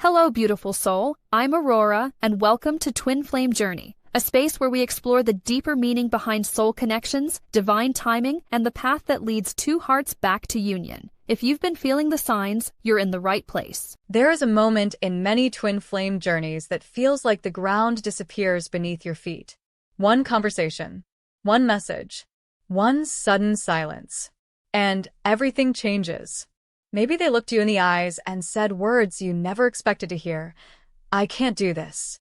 Hello, beautiful soul. I'm Aurora, and welcome to Twin Flame Journey, a space where we explore the deeper meaning behind soul connections, divine timing, and the path that leads two hearts back to union. If you've been feeling the signs, you're in the right place. There is a moment in many twin flame journeys that feels like the ground disappears beneath your feet. One conversation, one message, one sudden silence, and everything changes. Maybe they looked you in the eyes and said words you never expected to hear. I can't do this.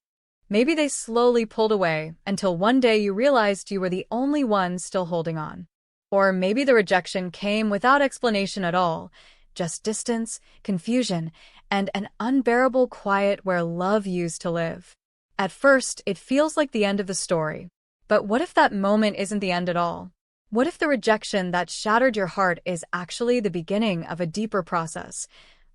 Maybe they slowly pulled away until one day you realized you were the only one still holding on. Or maybe the rejection came without explanation at all, just distance, confusion, and an unbearable quiet where love used to live. At first, it feels like the end of the story. But what if that moment isn't the end at all? What if the rejection that shattered your heart is actually the beginning of a deeper process,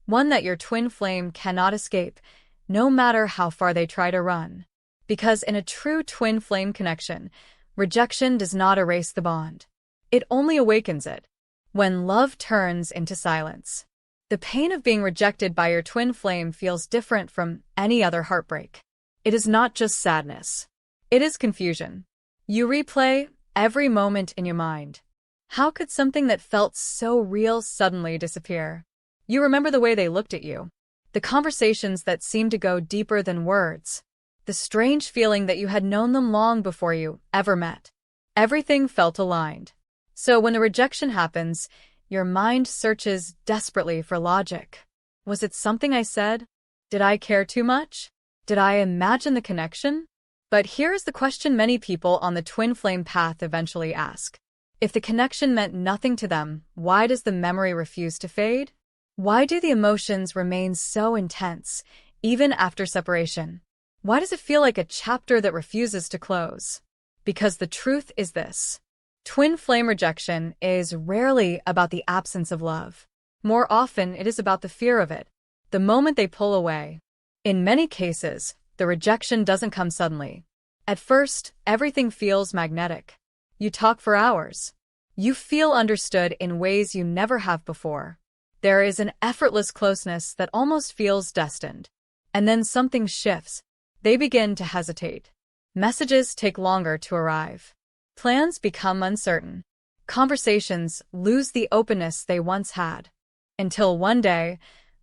one that your twin flame cannot escape, no matter how far they try to run? Because in a true twin flame connection, rejection does not erase the bond. It only awakens it. When love turns into silence, the pain of being rejected by your twin flame feels different from any other heartbreak. It is not just sadness. It is confusion. You replay every moment in your mind. How could something that felt so real suddenly disappear? You remember the way they looked at you, the conversations that seemed to go deeper than words, the strange feeling that you had known them long before you ever met. Everything felt aligned. So when the rejection happens, your mind searches desperately for logic. Was it something I said? Did I care too much? Did I imagine the connection? But here is the question many people on the twin flame path eventually ask. If the connection meant nothing to them, why does the memory refuse to fade? Why do the emotions remain so intense, even after separation? Why does it feel like a chapter that refuses to close? Because the truth is this. Twin flame rejection is rarely about the absence of love. More often, it is about the fear of it, the moment they pull away. In many cases, the rejection doesn't come suddenly. At first, everything feels magnetic. You talk for hours. You feel understood in ways you never have before. There is an effortless closeness that almost feels destined. And then something shifts. They begin to hesitate. Messages take longer to arrive. Plans become uncertain. Conversations lose the openness they once had. Until one day,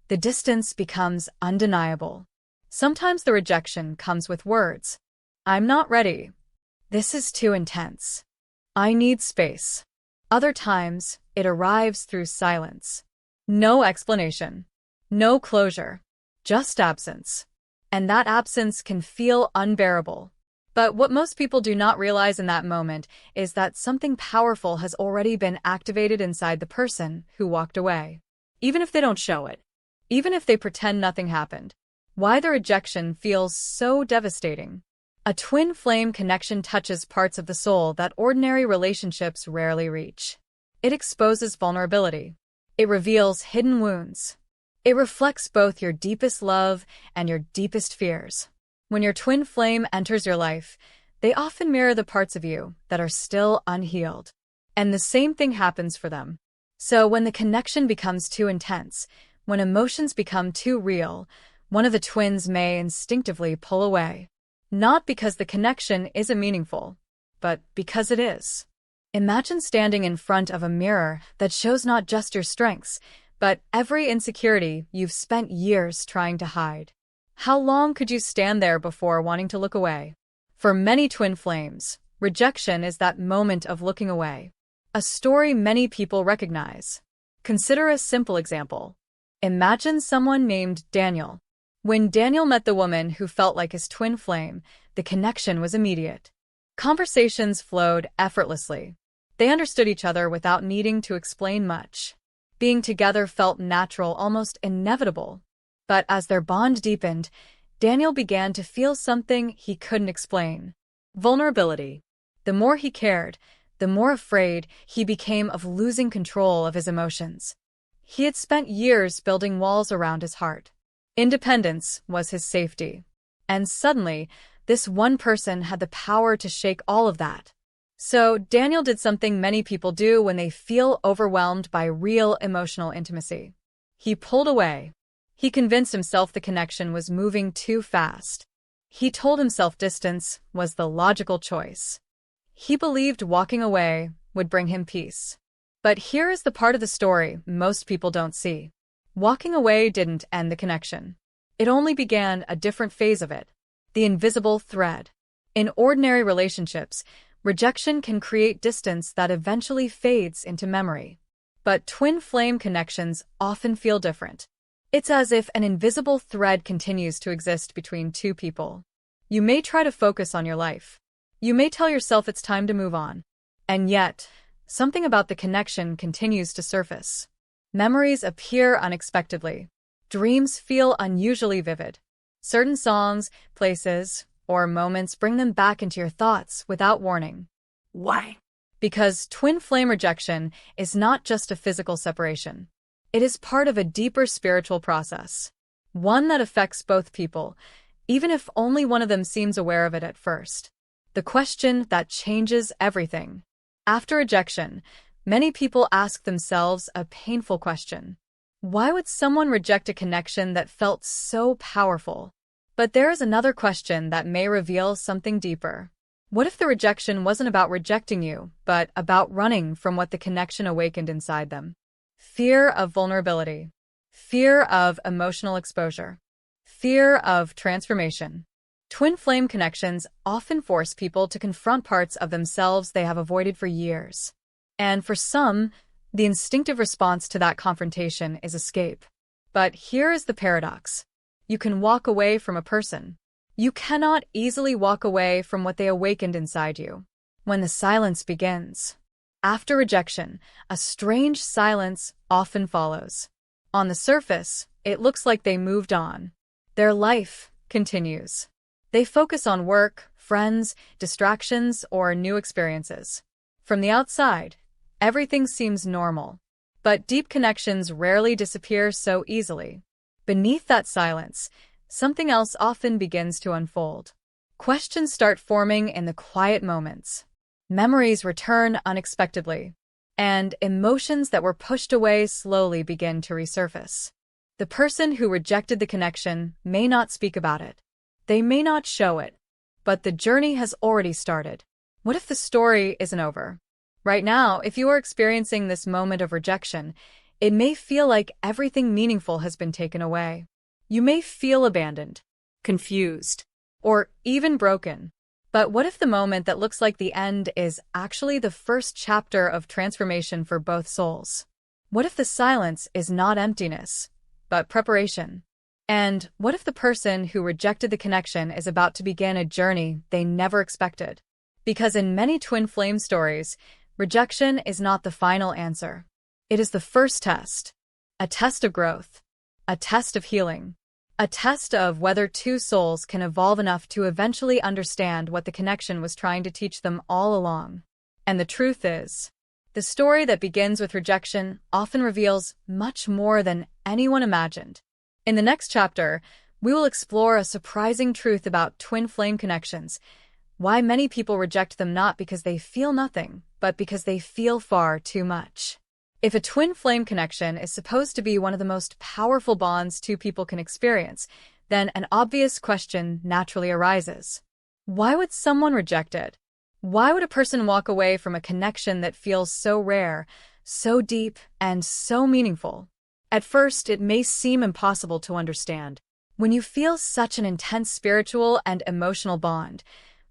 the distance becomes undeniable. Sometimes the rejection comes with words. I'm not ready. This is too intense. I need space. Other times, it arrives through silence. No explanation. No closure. Just absence. And that absence can feel unbearable. But what most people do not realize in that moment is that something powerful has already been activated inside the person who walked away. Even if they don't show it. Even if they pretend nothing happened. Why the rejection feels so devastating. A twin flame connection touches parts of the soul that ordinary relationships rarely reach. It exposes vulnerability. It reveals hidden wounds. It reflects both your deepest love and your deepest fears. When your twin flame enters your life, they often mirror the parts of you that are still unhealed. And the same thing happens for them. So when the connection becomes too intense, when emotions become too real, one of the twins may instinctively pull away. Not because the connection isn't meaningful, but because it is. Imagine standing in front of a mirror that shows not just your strengths, but every insecurity you've spent years trying to hide. How long could you stand there before wanting to look away? For many twin flames, rejection is that moment of looking away. A story many people recognize. Consider a simple example. Imagine someone named Daniel. When Daniel met the woman who felt like his twin flame, the connection was immediate. Conversations flowed effortlessly. They understood each other without needing to explain much. Being together felt natural, almost inevitable. But as their bond deepened, Daniel began to feel something he couldn't explain. Vulnerability. The more he cared, the more afraid he became of losing control of his emotions. He had spent years building walls around his heart. Independence was his safety. And suddenly, this one person had the power to shake all of that. So Daniel did something many people do when they feel overwhelmed by real emotional intimacy. He pulled away. He convinced himself the connection was moving too fast. He told himself distance was the logical choice. He believed walking away would bring him peace. But here is the part of the story most people don't see. Walking away didn't end the connection. It only began a different phase of it, the invisible thread. In ordinary relationships, rejection can create distance that eventually fades into memory. But twin flame connections often feel different. It's as if an invisible thread continues to exist between two people. You may try to focus on your life. You may tell yourself it's time to move on. And yet, something about the connection continues to surface. Memories appear unexpectedly. Dreams feel unusually vivid. Certain songs, places, or moments bring them back into your thoughts without warning. Why? Because twin flame rejection is not just a physical separation. It is part of a deeper spiritual process, one that affects both people, even if only one of them seems aware of it at first. The question that changes everything. After rejection, many people ask themselves a painful question. Why would someone reject a connection that felt so powerful? But there is another question that may reveal something deeper. What if the rejection wasn't about rejecting you, but about running from what the connection awakened inside them? Fear of vulnerability, fear of emotional exposure, fear of transformation. Twin flame connections often force people to confront parts of themselves they have avoided for years. And for some, the instinctive response to that confrontation is escape. But here is the paradox. You can walk away from a person. You cannot easily walk away from what they awakened inside you. When the silence begins. After rejection, a strange silence often follows. On the surface, it looks like they moved on. Their life continues. They focus on work, friends, distractions, or new experiences. From the outside, everything seems normal. But deep connections rarely disappear so easily. Beneath that silence, something else often begins to unfold. Questions start forming in the quiet moments. Memories return unexpectedly, and emotions that were pushed away slowly begin to resurface. The person who rejected the connection may not speak about it. They may not show it, but the journey has already started. What if the story isn't over? Right now, if you are experiencing this moment of rejection, it may feel like everything meaningful has been taken away. You may feel abandoned, confused, or even broken. But what if the moment that looks like the end is actually the first chapter of transformation for both souls? What if the silence is not emptiness, but preparation? And what if the person who rejected the connection is about to begin a journey they never expected? Because in many twin flame stories, rejection is not the final answer. It is the first test, a test of growth, a test of healing, a test of whether two souls can evolve enough to eventually understand what the connection was trying to teach them all along. And the truth is, the story that begins with rejection often reveals much more than anyone imagined. In the next chapter, we will explore a surprising truth about twin flame connections, why many people reject them not because they feel nothing, but because they feel far too much. If a twin flame connection is supposed to be one of the most powerful bonds two people can experience, then an obvious question naturally arises. Why would someone reject it? Why would a person walk away from a connection that feels so rare, so deep, and so meaningful? At first, it may seem impossible to understand. When you feel such an intense spiritual and emotional bond,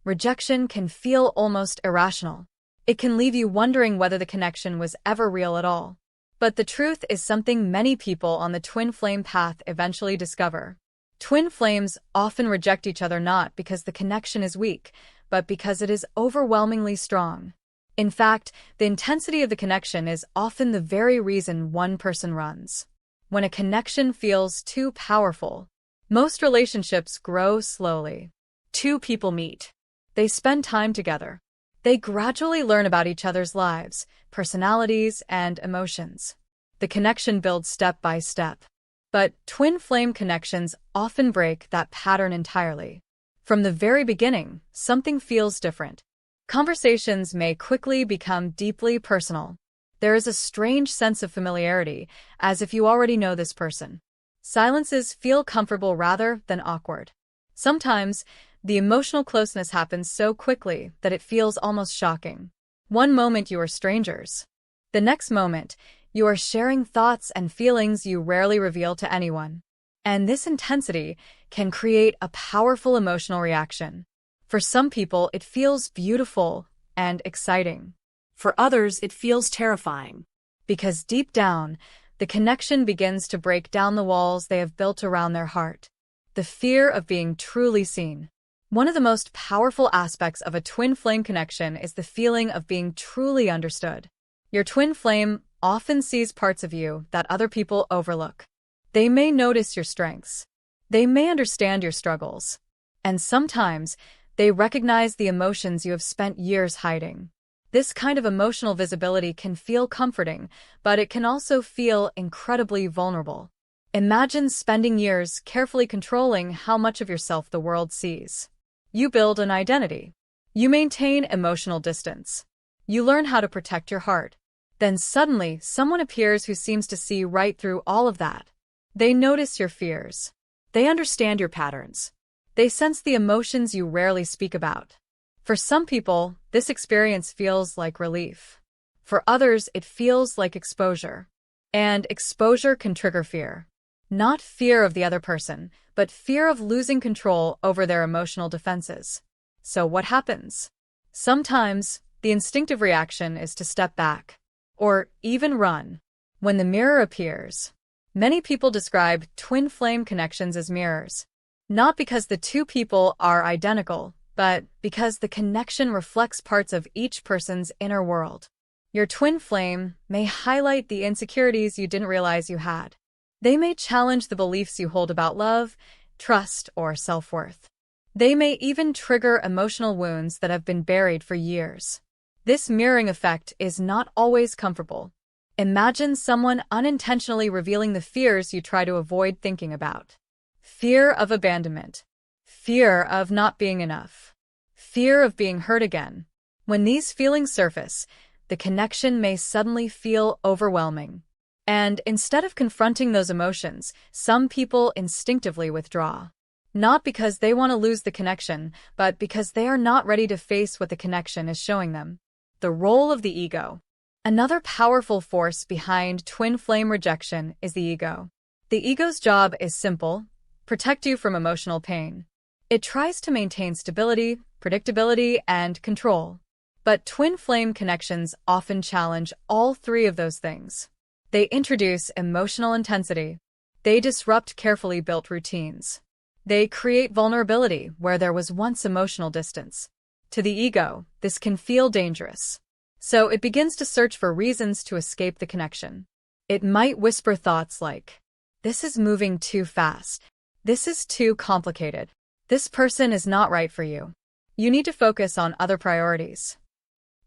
rejection can feel almost irrational. It can leave you wondering whether the connection was ever real at all. But the truth is something many people on the twin flame path eventually discover. Twin flames often reject each other not because the connection is weak, but because it is overwhelmingly strong. In fact, the intensity of the connection is often the very reason one person runs. When a connection feels too powerful, most relationships grow slowly. Two people meet. They spend time together. They gradually learn about each other's lives, personalities, and emotions. The connection builds step by step. But twin flame connections often break that pattern entirely. From the very beginning, something feels different. Conversations may quickly become deeply personal. There is a strange sense of familiarity, as if you already know this person. Silences feel comfortable rather than awkward. Sometimes, the emotional closeness happens so quickly that it feels almost shocking. One moment you are strangers. The next moment, you are sharing thoughts and feelings you rarely reveal to anyone. And this intensity can create a powerful emotional reaction. For some people, it feels beautiful and exciting. For others, it feels terrifying. Because deep down, the connection begins to break down the walls they have built around their heart. The fear of being truly seen. One of the most powerful aspects of a twin flame connection is the feeling of being truly understood. Your twin flame often sees parts of you that other people overlook. They may notice your strengths. They may understand your struggles. And sometimes, they recognize the emotions you have spent years hiding. This kind of emotional visibility can feel comforting, but it can also feel incredibly vulnerable. Imagine spending years carefully controlling how much of yourself the world sees. You build an identity. You maintain emotional distance. You learn how to protect your heart. Then suddenly, someone appears who seems to see right through all of that. They notice your fears. They understand your patterns. They sense the emotions you rarely speak about. For some people, this experience feels like relief. For others, it feels like exposure. And exposure can trigger fear. Not fear of the other person, but fear of losing control over their emotional defenses. So what happens? Sometimes, the instinctive reaction is to step back. Or even run. When the mirror appears. Many people describe twin flame connections as mirrors. Not because the two people are identical, but because the connection reflects parts of each person's inner world. Your twin flame may highlight the insecurities you didn't realize you had. They may challenge the beliefs you hold about love, trust, or self-worth. They may even trigger emotional wounds that have been buried for years. This mirroring effect is not always comfortable. Imagine someone unintentionally revealing the fears you try to avoid thinking about. Fear of abandonment. Fear of not being enough. Fear of being hurt again. When these feelings surface, the connection may suddenly feel overwhelming. And instead of confronting those emotions, some people instinctively withdraw. Not because they want to lose the connection, but because they are not ready to face what the connection is showing them. The role of the ego. Another powerful force behind twin flame rejection is the ego. The ego's job is simple: protect you from emotional pain. It tries to maintain stability, predictability, and control. But twin flame connections often challenge all three of those things. They introduce emotional intensity. They disrupt carefully built routines. They create vulnerability where there was once emotional distance. To the ego, this can feel dangerous. So it begins to search for reasons to escape the connection. It might whisper thoughts like, "This is moving too fast. This is too complicated. This person is not right for you. You need to focus on other priorities."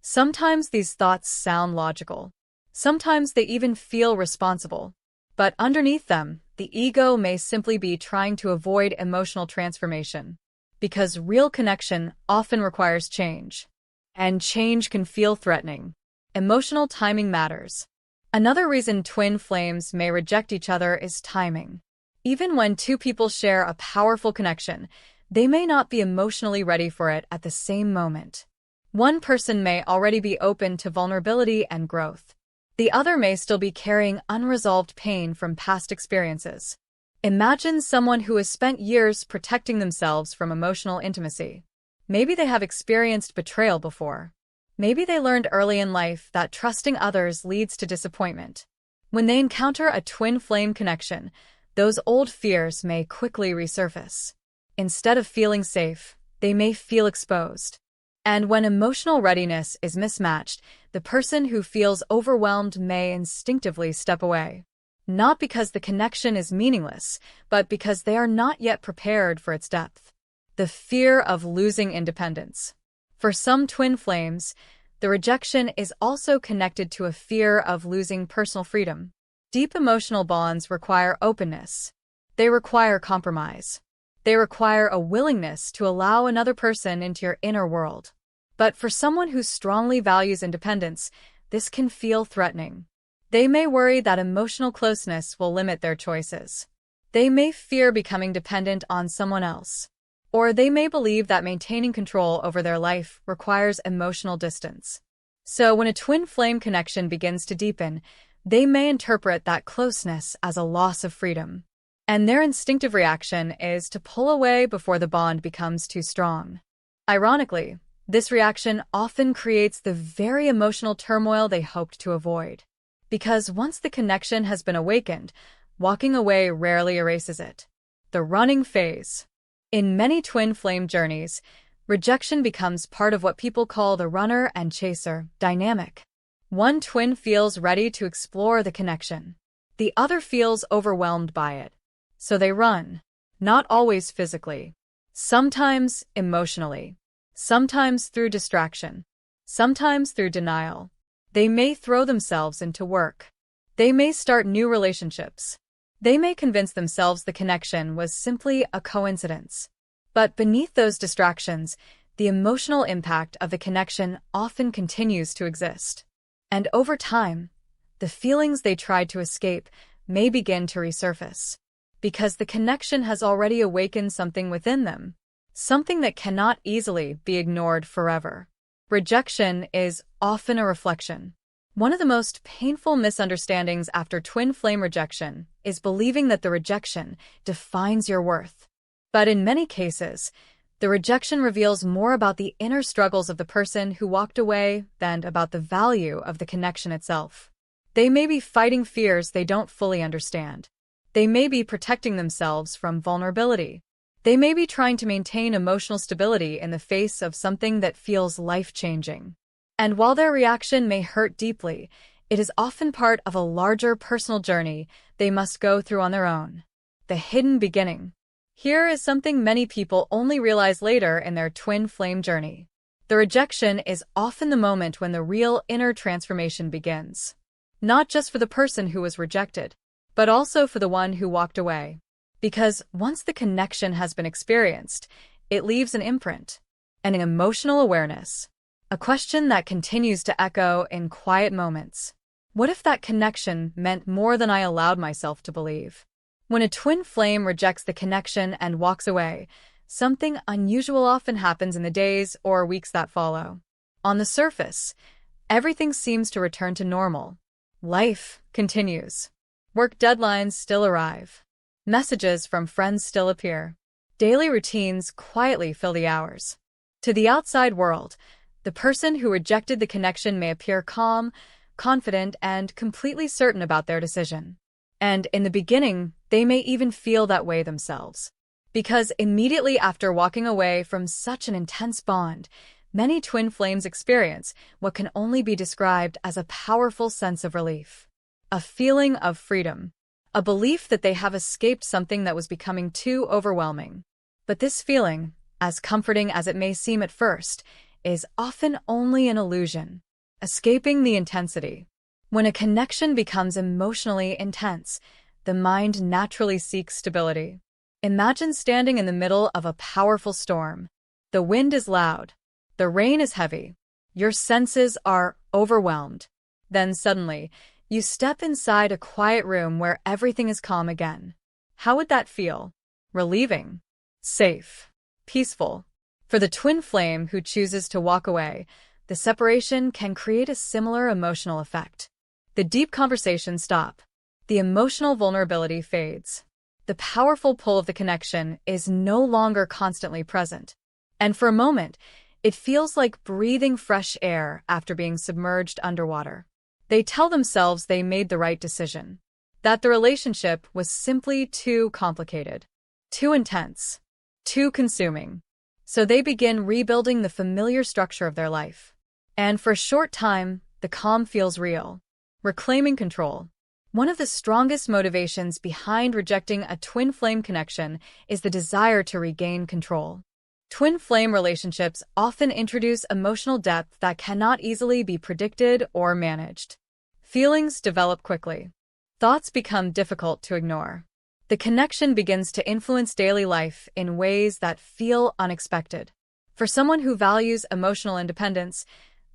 Sometimes these thoughts sound logical. Sometimes they even feel responsible. But underneath them, the ego may simply be trying to avoid emotional transformation. Because real connection often requires change. And change can feel threatening. Emotional timing matters. Another reason twin flames may reject each other is timing. Even when two people share a powerful connection, they may not be emotionally ready for it at the same moment. One person may already be open to vulnerability and growth. The other may still be carrying unresolved pain from past experiences. Imagine someone who has spent years protecting themselves from emotional intimacy. Maybe they have experienced betrayal before. Maybe they learned early in life that trusting others leads to disappointment. When they encounter a twin flame connection, those old fears may quickly resurface. Instead of feeling safe, they may feel exposed. And when emotional readiness is mismatched, the person who feels overwhelmed may instinctively step away. Not because the connection is meaningless, but because they are not yet prepared for its depth. The fear of losing independence. For some twin flames, the rejection is also connected to a fear of losing personal freedom. Deep emotional bonds require openness. They require compromise. They require a willingness to allow another person into your inner world. But for someone who strongly values independence, this can feel threatening. They may worry that emotional closeness will limit their choices. They may fear becoming dependent on someone else, or they may believe that maintaining control over their life requires emotional distance. So when a twin flame connection begins to deepen, they may interpret that closeness as a loss of freedom, and their instinctive reaction is to pull away before the bond becomes too strong. Ironically, this reaction often creates the very emotional turmoil they hoped to avoid. Because once the connection has been awakened, walking away rarely erases it. The running phase. In many twin flame journeys, rejection becomes part of what people call the runner and chaser dynamic. One twin feels ready to explore the connection. The other feels overwhelmed by it. So they run. Not always physically. Sometimes emotionally. Sometimes through distraction. Sometimes through denial. They may throw themselves into work. They may start new relationships. They may convince themselves the connection was simply a coincidence. But beneath those distractions, the emotional impact of the connection often continues to exist. And over time, the feelings they tried to escape may begin to resurface. Because the connection has already awakened something within them. Something that cannot easily be ignored forever. Rejection is often a reflection. One of the most painful misunderstandings after twin flame rejection is believing that the rejection defines your worth. But in many cases, the rejection reveals more about the inner struggles of the person who walked away than about the value of the connection itself. They may be fighting fears they don't fully understand. They may be protecting themselves from vulnerability. They may be trying to maintain emotional stability in the face of something that feels life-changing. And while their reaction may hurt deeply, it is often part of a larger personal journey they must go through on their own. The hidden beginning. Here is something many people only realize later in their twin flame journey. The rejection is often the moment when the real inner transformation begins. Not just for the person who was rejected, but also for the one who walked away. Because once the connection has been experienced, it leaves an imprint, an emotional awareness, a question that continues to echo in quiet moments. What if that connection meant more than I allowed myself to believe? When a twin flame rejects the connection and walks away, something unusual often happens in the days or weeks that follow. On the surface, everything seems to return to normal. Life continues. Work deadlines still arrive. Messages from friends still appear. Daily routines quietly fill the hours. To the outside world, the person who rejected the connection may appear calm, confident, and completely certain about their decision. And in the beginning, they may even feel that way themselves. Because immediately after walking away from such an intense bond, many twin flames experience what can only be described as a powerful sense of relief. A feeling of freedom. A belief that they have escaped something that was becoming too overwhelming. But this feeling, as comforting as it may seem at first, is often only an illusion. Escaping the intensity. When a connection becomes emotionally intense, the mind naturally seeks stability. Imagine standing in the middle of a powerful storm. The wind is loud. The rain is heavy. Your senses are overwhelmed. Then suddenly, you step inside a quiet room where everything is calm again. How would that feel? Relieving. Safe. Peaceful. For the twin flame who chooses to walk away, the separation can create a similar emotional effect. The deep conversations stop. The emotional vulnerability fades. The powerful pull of the connection is no longer constantly present. And for a moment, it feels like breathing fresh air after being submerged underwater. They tell themselves they made the right decision, that the relationship was simply too complicated, too intense, too consuming. So they begin rebuilding the familiar structure of their life. And for a short time, the calm feels real. Reclaiming control. One of the strongest motivations behind rejecting a twin flame connection is the desire to regain control. Twin flame relationships often introduce emotional depth that cannot easily be predicted or managed. Feelings develop quickly. Thoughts become difficult to ignore. The connection begins to influence daily life in ways that feel unexpected. For someone who values emotional independence,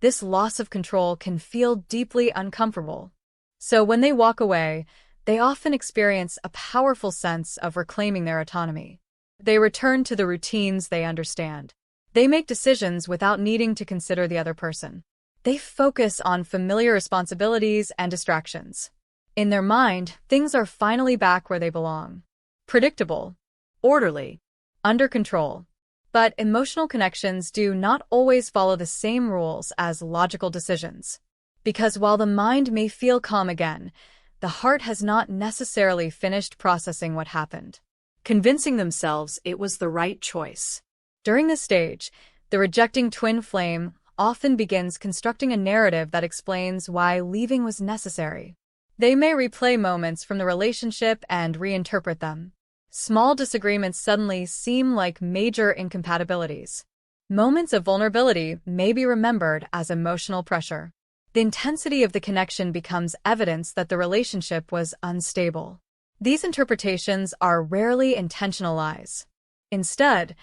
this loss of control can feel deeply uncomfortable. So when they walk away, they often experience a powerful sense of reclaiming their autonomy. They return to the routines they understand. They make decisions without needing to consider the other person. They focus on familiar responsibilities and distractions. In their mind, things are finally back where they belong. Predictable, orderly, under control. But emotional connections do not always follow the same rules as logical decisions. Because while the mind may feel calm again, the heart has not necessarily finished processing what happened, Convincing themselves it was the right choice. during this stage, the rejecting twin flame often begins constructing a narrative that explains why leaving was necessary. They may replay moments from the relationship and reinterpret them. Small disagreements suddenly seem like major incompatibilities. Moments of vulnerability may be remembered as emotional pressure. The intensity of the connection becomes evidence that the relationship was unstable. These interpretations are rarely intentional lies. Instead,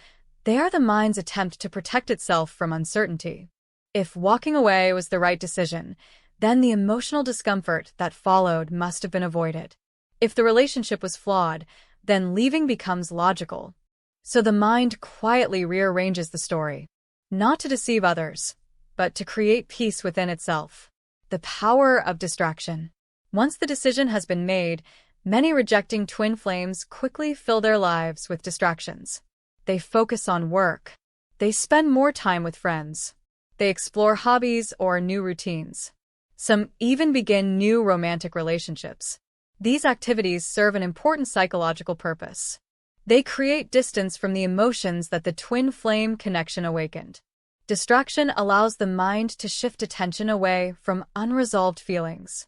they are the mind's attempt to protect itself from uncertainty. If walking away was the right decision, then the emotional discomfort that followed must have been avoided. If the relationship was flawed, then leaving becomes logical. So the mind quietly rearranges the story, not to deceive others, but to create peace within itself. The power of distraction. Once the decision has been made, many rejecting twin flames quickly fill their lives with distractions. They focus on work. They spend more time with friends. They explore hobbies or new routines. Some even begin new romantic relationships. These activities serve an important psychological purpose. They create distance from the emotions that the twin flame connection awakened. Distraction allows the mind to shift attention away from unresolved feelings.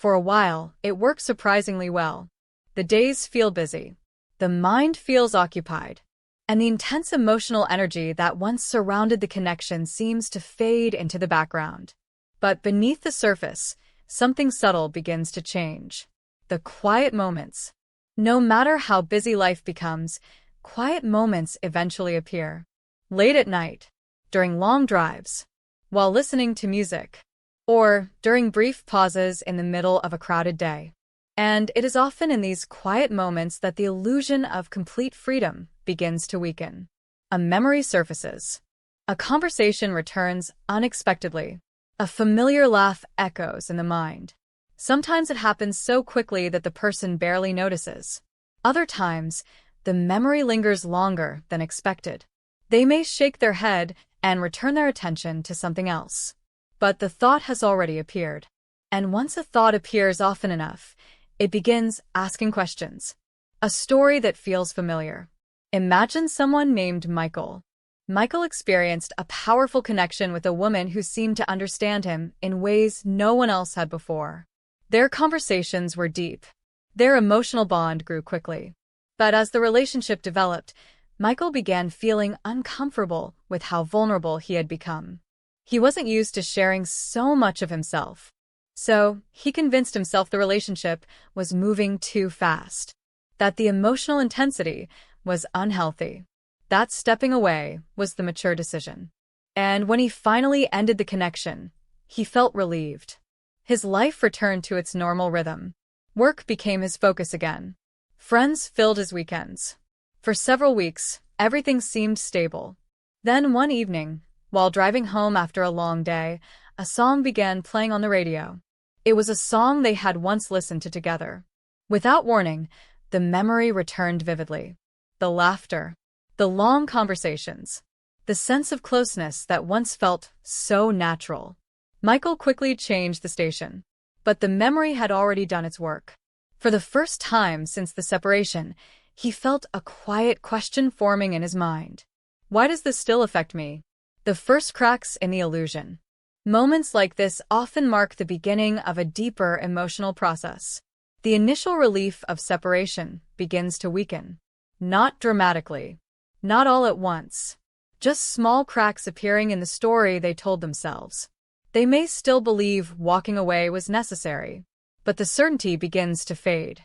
For a while, it works surprisingly well. The days feel busy. The mind feels occupied. And the intense emotional energy that once surrounded the connection seems to fade into the background. But beneath the surface, something subtle begins to change. The quiet moments. No matter how busy life becomes, quiet moments eventually appear. Late at night, during long drives, while listening to music, or during brief pauses in the middle of a crowded day. And it is often in these quiet moments that the illusion of complete freedom begins to weaken. A memory surfaces. A conversation returns unexpectedly. A familiar laugh echoes in the mind. Sometimes it happens so quickly that the person barely notices. Other times, the memory lingers longer than expected. They may shake their head and return their attention to something else. But the thought has already appeared. And once a thought appears often enough, it begins asking questions. A story that feels familiar. Imagine someone named Michael. Michael experienced a powerful connection with a woman who seemed to understand him in ways no one else had before. Their conversations were deep. Their emotional bond grew quickly. But as the relationship developed, Michael began feeling uncomfortable with how vulnerable he had become. He wasn't used to sharing so much of himself. So, he convinced himself the relationship was moving too fast, that the emotional intensity was unhealthy, that stepping away was the mature decision. And when he finally ended the connection, he felt relieved. His life returned to its normal rhythm. Work became his focus again. Friends filled his weekends. For several weeks, everything seemed stable. Then one evening, while driving home after a long day, a song began playing on the radio. It was a song they had once listened to together. Without warning, the memory returned vividly. The laughter, the long conversations, the sense of closeness that once felt so natural. Michael quickly changed the station, but the memory had already done its work. For the first time since the separation, he felt a quiet question forming in his mind. Why does this still affect me? The first cracks in the illusion. Moments like this often mark the beginning of a deeper emotional process. The initial relief of separation begins to weaken. Not dramatically. Not all at once. Just small cracks appearing in the story they told themselves. They may still believe walking away was necessary, but the certainty begins to fade.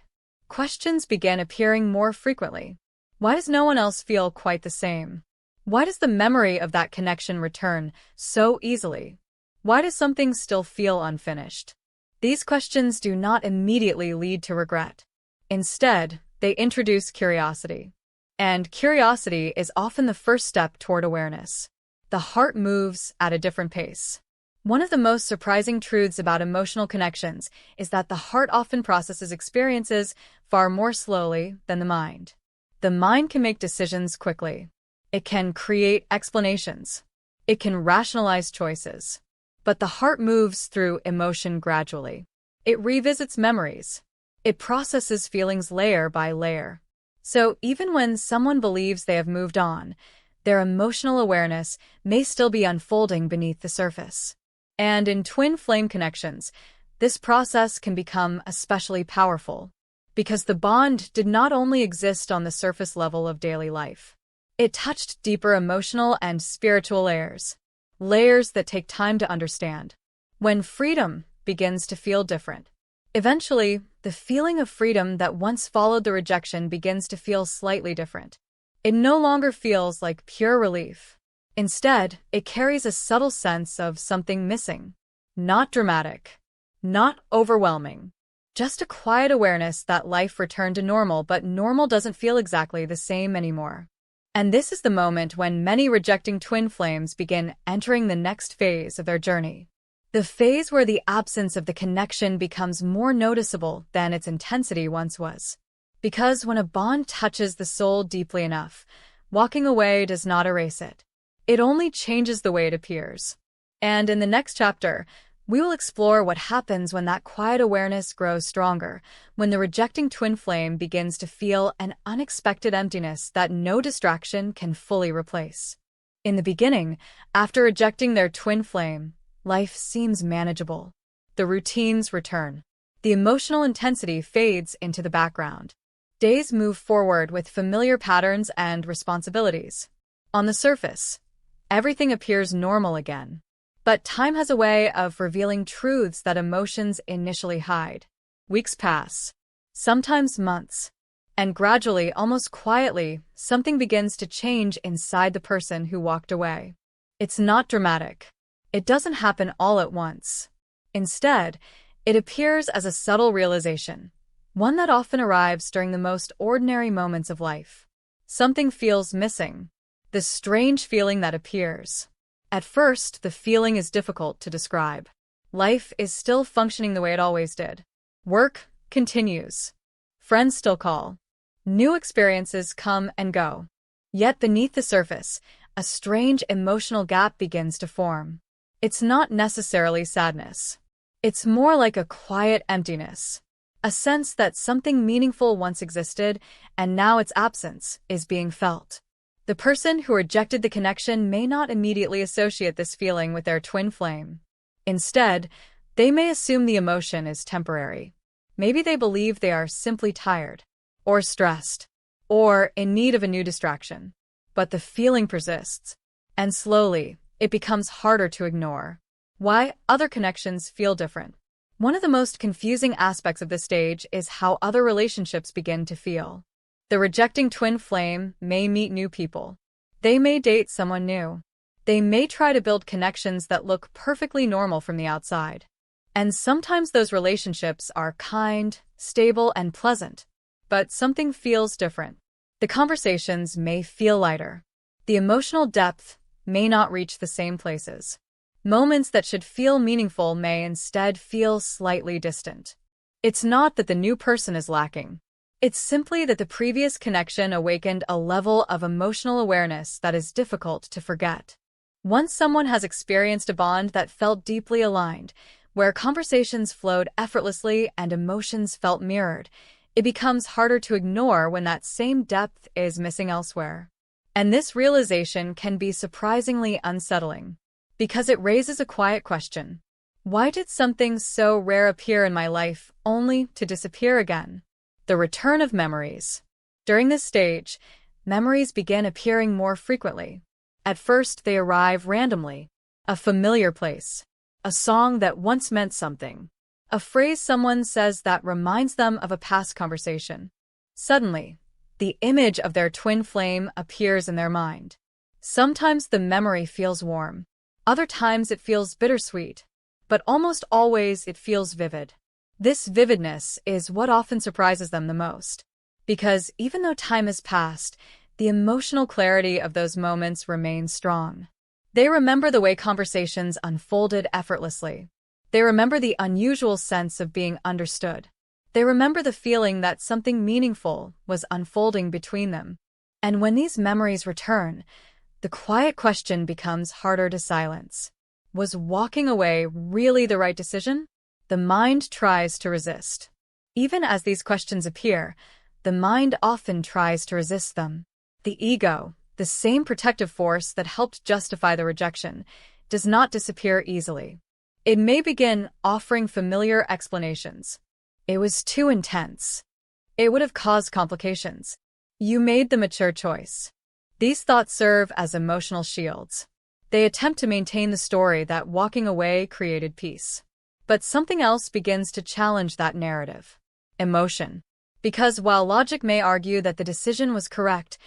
Questions begin appearing more frequently. Why does no one else feel quite the same? Why does the memory of that connection return so easily? Why does something still feel unfinished? These questions do not immediately lead to regret. Instead, they introduce curiosity. And curiosity is often the first step toward awareness. The heart moves at a different pace. One of the most surprising truths about emotional connections is that the heart often processes experiences far more slowly than the mind. The mind can make decisions quickly. It can create explanations. It can rationalize choices. But the heart moves through emotion gradually. It revisits memories. It processes feelings layer by layer. So even when someone believes they have moved on, their emotional awareness may still be unfolding beneath the surface. And in twin flame connections, this process can become especially powerful because the bond did not only exist on the surface level of daily life. It touched deeper emotional and spiritual layers, layers that take time to understand. When freedom begins to feel different, eventually, the feeling of freedom that once followed the rejection begins to feel slightly different. It no longer feels like pure relief. Instead, it carries a subtle sense of something missing. Not dramatic, not overwhelming. Just a quiet awareness that life returned to normal, but normal doesn't feel exactly the same anymore. And this is the moment when many rejecting twin flames begin entering the next phase of their journey. The phase where the absence of the connection becomes more noticeable than its intensity once was. Because when a bond touches the soul deeply enough, walking away does not erase it. It only changes the way it appears. And in the next chapter, we will explore what happens when that quiet awareness grows stronger, when the rejecting twin flame begins to feel an unexpected emptiness that no distraction can fully replace. In the beginning, after rejecting their twin flame, life seems manageable. The routines return. The emotional intensity fades into the background. Days move forward with familiar patterns and responsibilities. On the surface, everything appears normal again. But time has a way of revealing truths that emotions initially hide. Weeks pass, sometimes months, and gradually, almost quietly, something begins to change inside the person who walked away. It's not dramatic. It doesn't happen all at once. Instead, it appears as a subtle realization, one that often arrives during the most ordinary moments of life. Something feels missing, this strange feeling that appears. At first, the feeling is difficult to describe. Life is still functioning the way it always did. Work continues. Friends still call. New experiences come and go. Yet beneath the surface, a strange emotional gap begins to form. It's not necessarily sadness. It's more like a quiet emptiness. A sense that something meaningful once existed, and now its absence is being felt. The person who rejected the connection may not immediately associate this feeling with their twin flame. Instead, they may assume the emotion is temporary. Maybe they believe they are simply tired, or stressed, or in need of a new distraction. But the feeling persists, and slowly, it becomes harder to ignore. Why other connections feel different. One of the most confusing aspects of this stage is how other relationships begin to feel. The rejecting twin flame may meet new people. They may date someone new. They may try to build connections that look perfectly normal from the outside. And sometimes those relationships are kind, stable, and pleasant. But something feels different. The conversations may feel lighter. The emotional depth may not reach the same places. Moments that should feel meaningful may instead feel slightly distant. It's not that the new person is lacking. It's simply that the previous connection awakened a level of emotional awareness that is difficult to forget. Once someone has experienced a bond that felt deeply aligned, where conversations flowed effortlessly and emotions felt mirrored, it becomes harder to ignore when that same depth is missing elsewhere. And this realization can be surprisingly unsettling, because it raises a quiet question. Why did something so rare appear in my life only to disappear again? The return of memories. During this stage, memories begin appearing more frequently. At first, they arrive randomly. A familiar place. A song that once meant something. A phrase someone says that reminds them of a past conversation. Suddenly, the image of their twin flame appears in their mind. Sometimes the memory feels warm. Other times it feels bittersweet. but almost always it feels vivid. This vividness is what often surprises them the most, because even though time has passed, the emotional clarity of those moments remains strong. They remember the way conversations unfolded effortlessly. They remember the unusual sense of being understood. They remember the feeling that something meaningful was unfolding between them. And when these memories return, the quiet question becomes harder to silence. Was walking away really the right decision? The mind tries to resist. Even as these questions appear, the mind often tries to resist them. The ego, the same protective force that helped justify the rejection, does not disappear easily. It may begin offering familiar explanations. It was too intense. It would have caused complications. You made the mature choice. These thoughts serve as emotional shields. They attempt to maintain the story that walking away created peace. But something else begins to challenge that narrative. Emotion. Because while logic may argue that the decision was correct,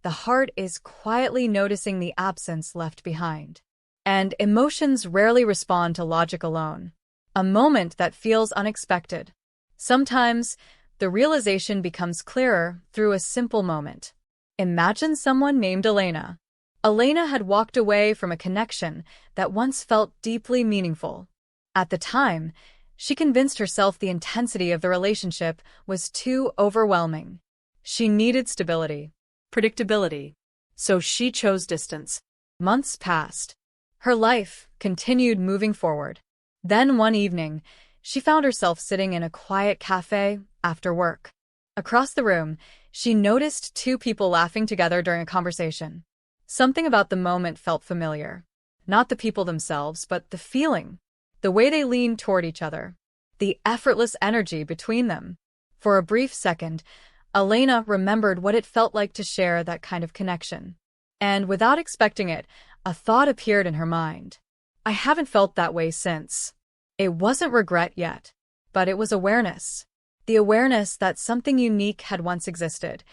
the heart is quietly noticing the absence left behind. And emotions rarely respond to logic alone. A moment that feels unexpected. Sometimes, the realization becomes clearer through a simple moment. Imagine someone named Elena. Elena had walked away from a connection that once felt deeply meaningful. At the time, she convinced herself the intensity of the relationship was too overwhelming. She needed stability, Predictability. So she chose distance. Months passed. Her life continued moving forward. Then one evening, she found herself sitting in a quiet cafe after work. Across the room, she noticed two people laughing together during a conversation. Something about the moment felt familiar. Not the people themselves, but the feeling. The way they leaned toward each other. The effortless energy between them. For a brief second, Elena remembered what it felt like to share that kind of connection. And without expecting it, a thought appeared in her mind. I haven't felt that way since. It wasn't regret yet, but it was awareness. The awareness that something unique had once existed,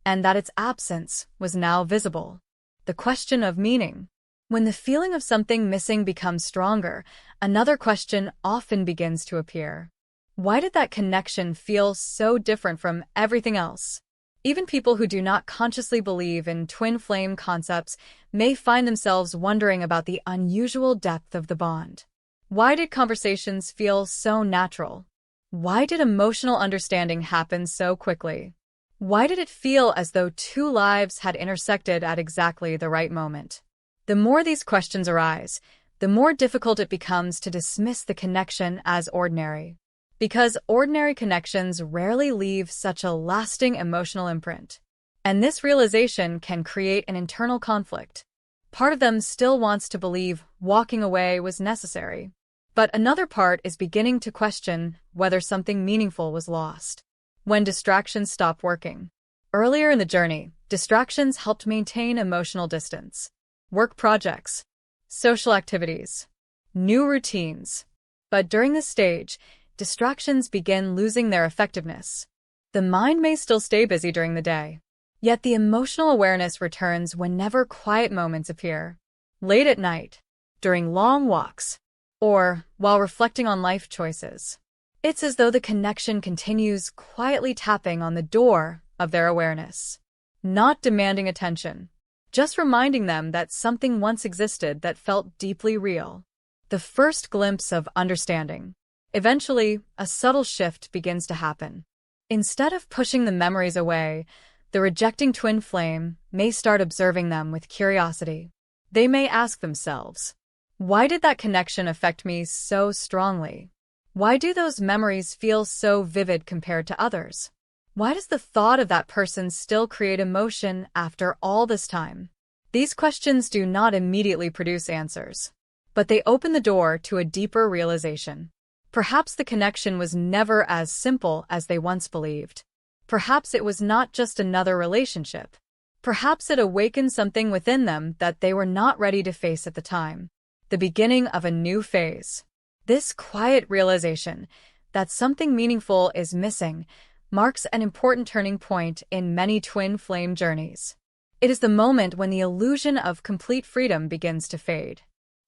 and that its absence was now visible. The question of meaning. When the feeling of something missing becomes stronger, another question often begins to appear. Why did that connection feel so different from everything else? Even people who do not consciously believe in twin flame concepts may find themselves wondering about the unusual depth of the bond. Why did conversations feel so natural? Why did emotional understanding happen so quickly? Why did it feel as though two lives had intersected at exactly the right moment? The more these questions arise, the more difficult it becomes to dismiss the connection as ordinary. Because ordinary connections rarely leave such a lasting emotional imprint. And this realization can create an internal conflict. Part of them still wants to believe walking away was necessary. But another part is beginning to question whether something meaningful was lost. When distractions stop working. Earlier in the journey, distractions helped maintain emotional distance. Work projects, social activities, new routines. But during this stage, distractions begin losing their effectiveness. The mind may still stay busy during the day, yet the emotional awareness returns whenever quiet moments appear. Late at night, during long walks, or while reflecting on life choices. It's as though the connection continues quietly tapping on the door of their awareness. Not demanding attention, just reminding them that something once existed that felt deeply real. The first glimpse of understanding. Eventually, a subtle shift begins to happen. Instead of pushing the memories away, the rejecting twin flame may start observing them with curiosity. They may ask themselves, why did that connection affect me so strongly? Why do those memories feel so vivid compared to others? Why does the thought of that person still create emotion after all this time? These questions do not immediately produce answers, but they open the door to a deeper realization. Perhaps the connection was never as simple as they once believed. Perhaps it was not just another relationship. Perhaps it awakened something within them that they were not ready to face at the time. The beginning of a new phase. This quiet realization that something meaningful is missing marks an important turning point in many twin flame journeys. It is the moment when the illusion of complete freedom begins to fade.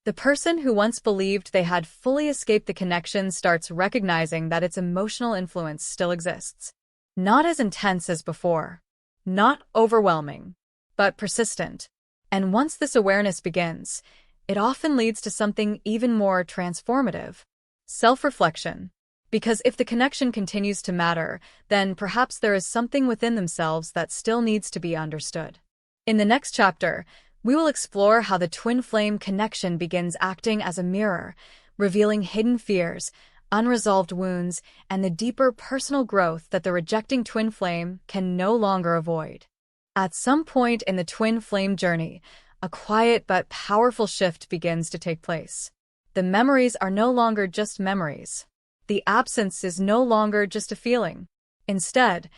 The person who once believed they had fully escaped the connection starts recognizing that its emotional influence still exists. Not as intense as before, not overwhelming, but persistent. And once this awareness begins, it often leads to something even more transformative: self-reflection. Because if the connection continues to matter, then perhaps there is something within themselves that still needs to be understood. In the next chapter, we will explore how the twin flame connection begins acting as a mirror, revealing hidden fears, unresolved wounds, and the deeper personal growth that the rejecting twin flame can no longer avoid. At some point in the twin flame journey, a quiet but powerful shift begins to take place. The memories are no longer just memories. The absence is no longer just a feeling. Instead,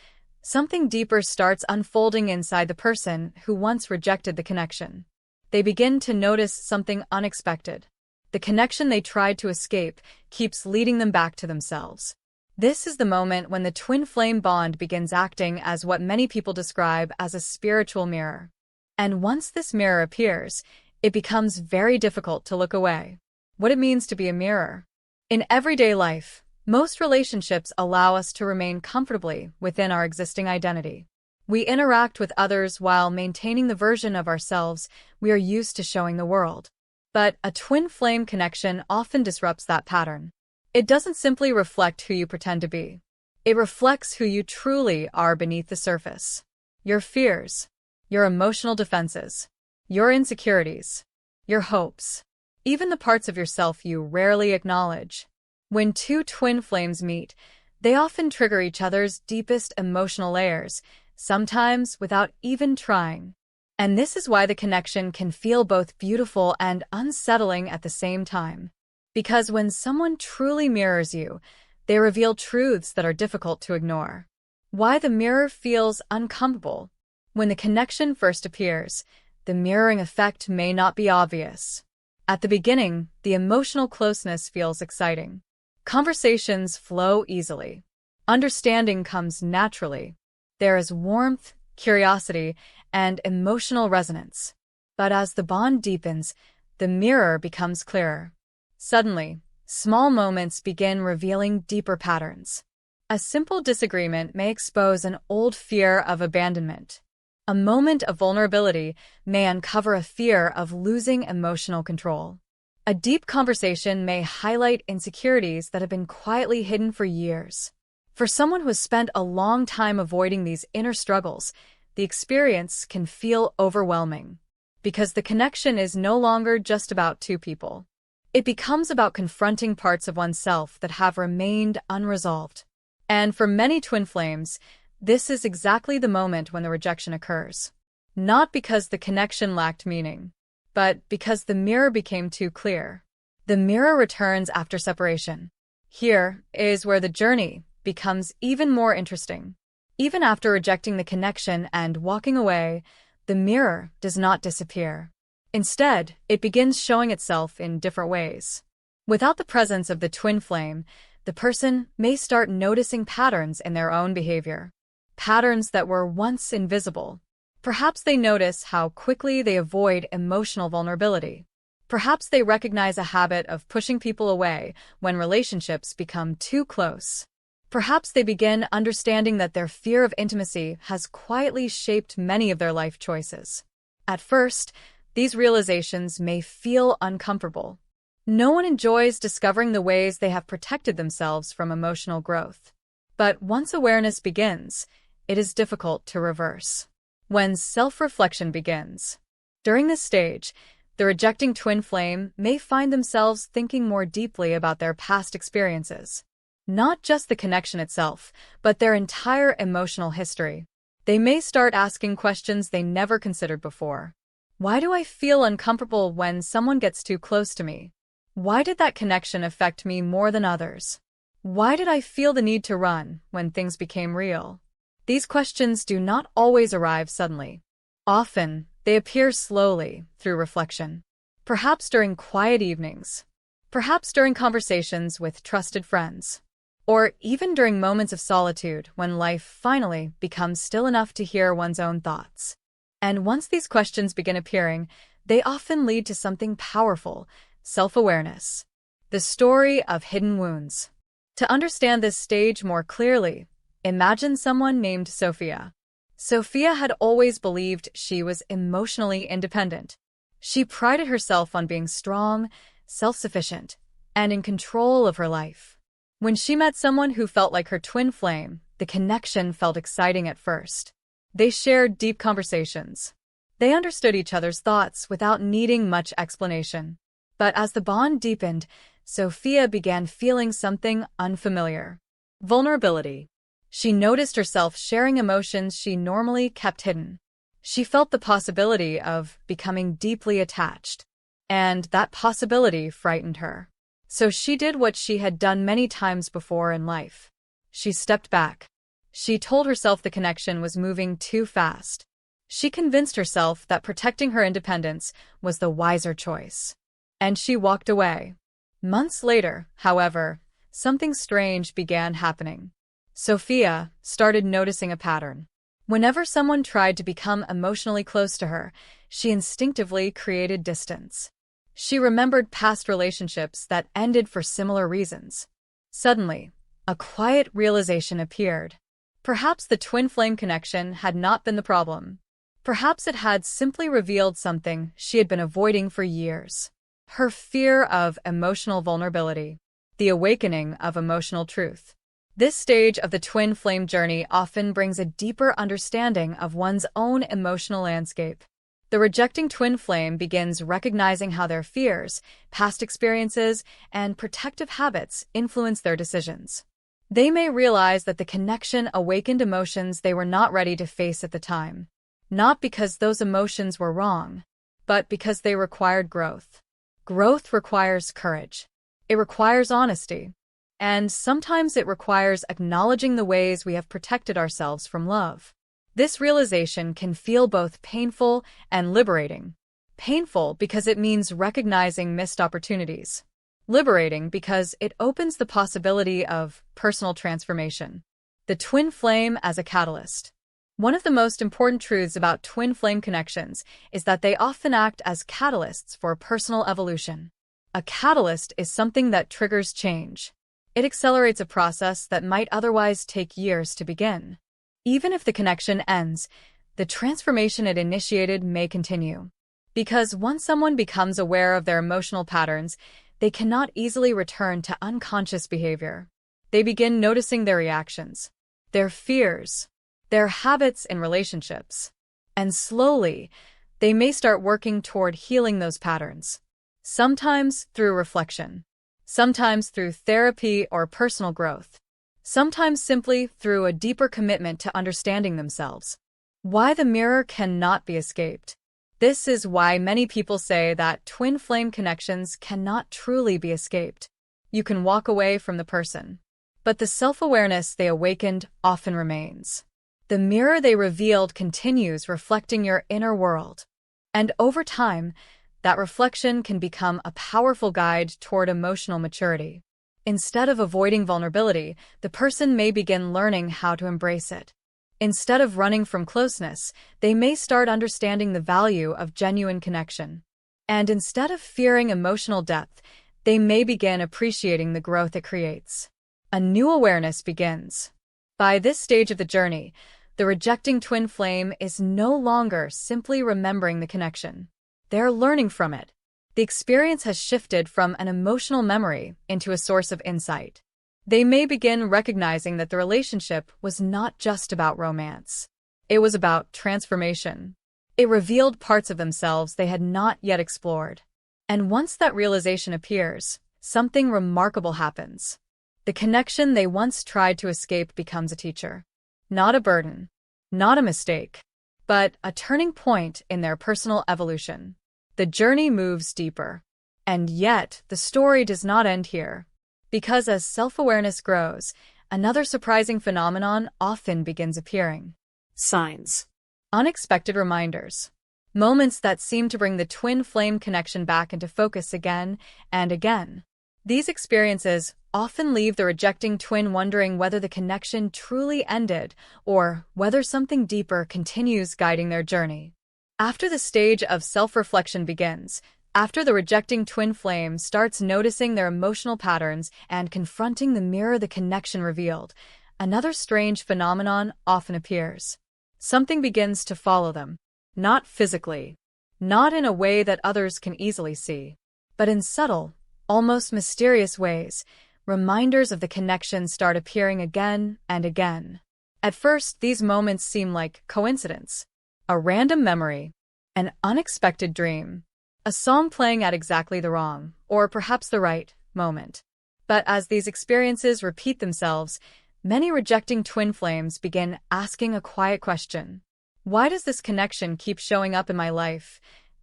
something deeper starts unfolding inside the person who once rejected the connection. They begin to notice something unexpected. The connection they tried to escape keeps leading them back to themselves. This is the moment when the twin flame bond begins acting as what many people describe as a spiritual mirror. And once this mirror appears, it becomes very difficult to look away. What it means to be a mirror. In everyday life, most relationships allow us to remain comfortably within our existing identity. We interact with others while maintaining the version of ourselves we are used to showing the world. But a twin flame connection often disrupts that pattern. It doesn't simply reflect who you pretend to be. It reflects who you truly are beneath the surface. Your fears, your emotional defenses, your insecurities, your hopes, even the parts of yourself you rarely acknowledge. When two twin flames meet, they often trigger each other's deepest emotional layers, sometimes without even trying. And this is why the connection can feel both beautiful and unsettling at the same time. Because when someone truly mirrors you, they reveal truths that are difficult to ignore. Why the mirror feels uncomfortable. When the connection first appears, the mirroring effect may not be obvious. At the beginning, the emotional closeness feels exciting. Conversations flow easily. Understanding comes naturally. There is warmth, curiosity, and emotional resonance. But as the bond deepens, the mirror becomes clearer. Suddenly, small moments begin revealing deeper patterns. A simple disagreement may expose an old fear of abandonment. A moment of vulnerability may uncover a fear of losing emotional control. A deep conversation may highlight insecurities that have been quietly hidden for years. For someone who has spent a long time avoiding these inner struggles, the experience can feel overwhelming. Because the connection is no longer just about two people. It becomes about confronting parts of oneself that have remained unresolved. And for many twin flames, this is exactly the moment when the rejection occurs. Not because the connection lacked meaning, but because the mirror became too clear. The mirror returns after separation. Here is where the journey becomes even more interesting. Even after rejecting the connection and walking away, the mirror does not disappear. Instead, it begins showing itself in different ways. Without the presence of the twin flame, the person may start noticing patterns in their own behavior. Patterns that were once invisible. Perhaps they notice how quickly they avoid emotional vulnerability. Perhaps they recognize a habit of pushing people away when relationships become too close. Perhaps they begin understanding that their fear of intimacy has quietly shaped many of their life choices. At first, these realizations may feel uncomfortable. No one enjoys discovering the ways they have protected themselves from emotional growth. But once awareness begins, it is difficult to reverse. When self-reflection begins. During this stage, the rejecting twin flame may find themselves thinking more deeply about their past experiences. Not just the connection itself, but their entire emotional history. They may start asking questions they never considered before. Why do I feel uncomfortable when someone gets too close to me? Why did that connection affect me more than others? Why did I feel the need to run when things became real? These questions do not always arrive suddenly. Often, they appear slowly through reflection. Perhaps during quiet evenings. Perhaps during conversations with trusted friends. Or even during moments of solitude when life finally becomes still enough to hear one's own thoughts. And once these questions begin appearing, they often lead to something powerful, self-awareness. The story of hidden wounds. To understand this stage more clearly, imagine someone named Sophia. Sophia had always believed she was emotionally independent. She prided herself on being strong, self-sufficient, and in control of her life. When she met someone who felt like her twin flame, the connection felt exciting at first. They shared deep conversations. They understood each other's thoughts without needing much explanation. But as the bond deepened, Sophia began feeling something unfamiliar. Vulnerability. She noticed herself sharing emotions she normally kept hidden. She felt the possibility of becoming deeply attached, and that possibility frightened her. So she did what she had done many times before in life. She stepped back. She told herself the connection was moving too fast. She convinced herself that protecting her independence was the wiser choice. And she walked away. Months later, however, something strange began happening. Sophia started noticing a pattern. Whenever someone tried to become emotionally close to her, she instinctively created distance. She remembered past relationships that ended for similar reasons. Suddenly, a quiet realization appeared. Perhaps the twin flame connection had not been the problem. Perhaps it had simply revealed something she had been avoiding for years. Her fear of emotional vulnerability. The awakening of emotional truth. This stage of the twin flame journey often brings a deeper understanding of one's own emotional landscape. The rejecting twin flame begins recognizing how their fears, past experiences, and protective habits influence their decisions. They may realize that the connection awakened emotions they were not ready to face at the time. Not because those emotions were wrong, but because they required growth. Growth requires courage. It requires honesty. And sometimes it requires acknowledging the ways we have protected ourselves from love. This realization can feel both painful and liberating. Painful because it means recognizing missed opportunities. Liberating because it opens the possibility of personal transformation. The twin flame as a catalyst. One of the most important truths about twin flame connections is that they often act as catalysts for personal evolution. A catalyst is something that triggers change. It accelerates a process that might otherwise take years to begin. Even if the connection ends, the transformation it initiated may continue. Because once someone becomes aware of their emotional patterns, they cannot easily return to unconscious behavior. They begin noticing their reactions, their fears, their habits in relationships. And slowly, they may start working toward healing those patterns. Sometimes through reflection. Sometimes through therapy or personal growth. Sometimes simply through a deeper commitment to understanding themselves. Why the mirror cannot be escaped. This is why many people say that twin flame connections cannot truly be escaped. You can walk away from the person, but the self-awareness they awakened often remains. The mirror they revealed continues reflecting your inner world. And over time, that reflection can become a powerful guide toward emotional maturity. Instead of avoiding vulnerability, the person may begin learning how to embrace it. Instead of running from closeness, they may start understanding the value of genuine connection. And instead of fearing emotional depth, they may begin appreciating the growth it creates. A new awareness begins. By this stage of the journey, the rejecting twin flame is no longer simply remembering the connection. They're learning from it. The experience has shifted from an emotional memory into a source of insight. They may begin recognizing that the relationship was not just about romance. It was about transformation. It revealed parts of themselves they had not yet explored. And once that realization appears, something remarkable happens. The connection they once tried to escape becomes a teacher. Not a burden, not a mistake, but a turning point in their personal evolution. The journey moves deeper. And yet, the story does not end here. Because as self-awareness grows, another surprising phenomenon often begins appearing. Signs. Unexpected reminders. Moments that seem to bring the twin flame connection back into focus again and again. These experiences often leave the rejecting twin wondering whether the connection truly ended or whether something deeper continues guiding their journey. After the stage of self-reflection begins, After the rejecting twin flame starts noticing their emotional patterns and confronting the mirror the connection revealed, another strange phenomenon often appears. Something begins to follow them. Not physically, not in a way that others can easily see, but in subtle, almost mysterious ways. Reminders of the connection start appearing again and again. At first, these moments seem like coincidence, a random memory, an unexpected dream, a song playing at exactly the wrong, or perhaps the right, moment. But as these experiences repeat themselves, many rejecting twin flames begin asking a quiet question. Why does this connection keep showing up in my life,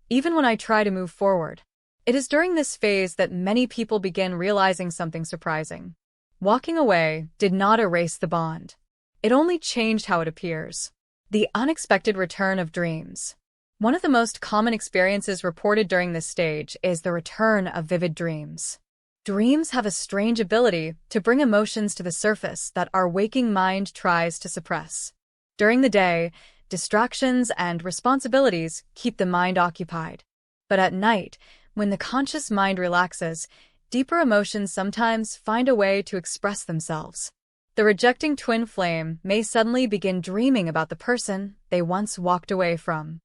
even when I try to move forward? It is during this phase that many people begin realizing something surprising. Walking away did not erase the bond. It only changed how it appears. The unexpected return of dreams. One of the most common experiences reported during this stage is the return of vivid dreams. Dreams have a strange ability to bring emotions to the surface that our waking mind tries to suppress. During the day, distractions and responsibilities keep the mind occupied. But at night, when the conscious mind relaxes, deeper emotions sometimes find a way to express themselves. The rejecting twin flame may suddenly begin dreaming about the person they once walked away from.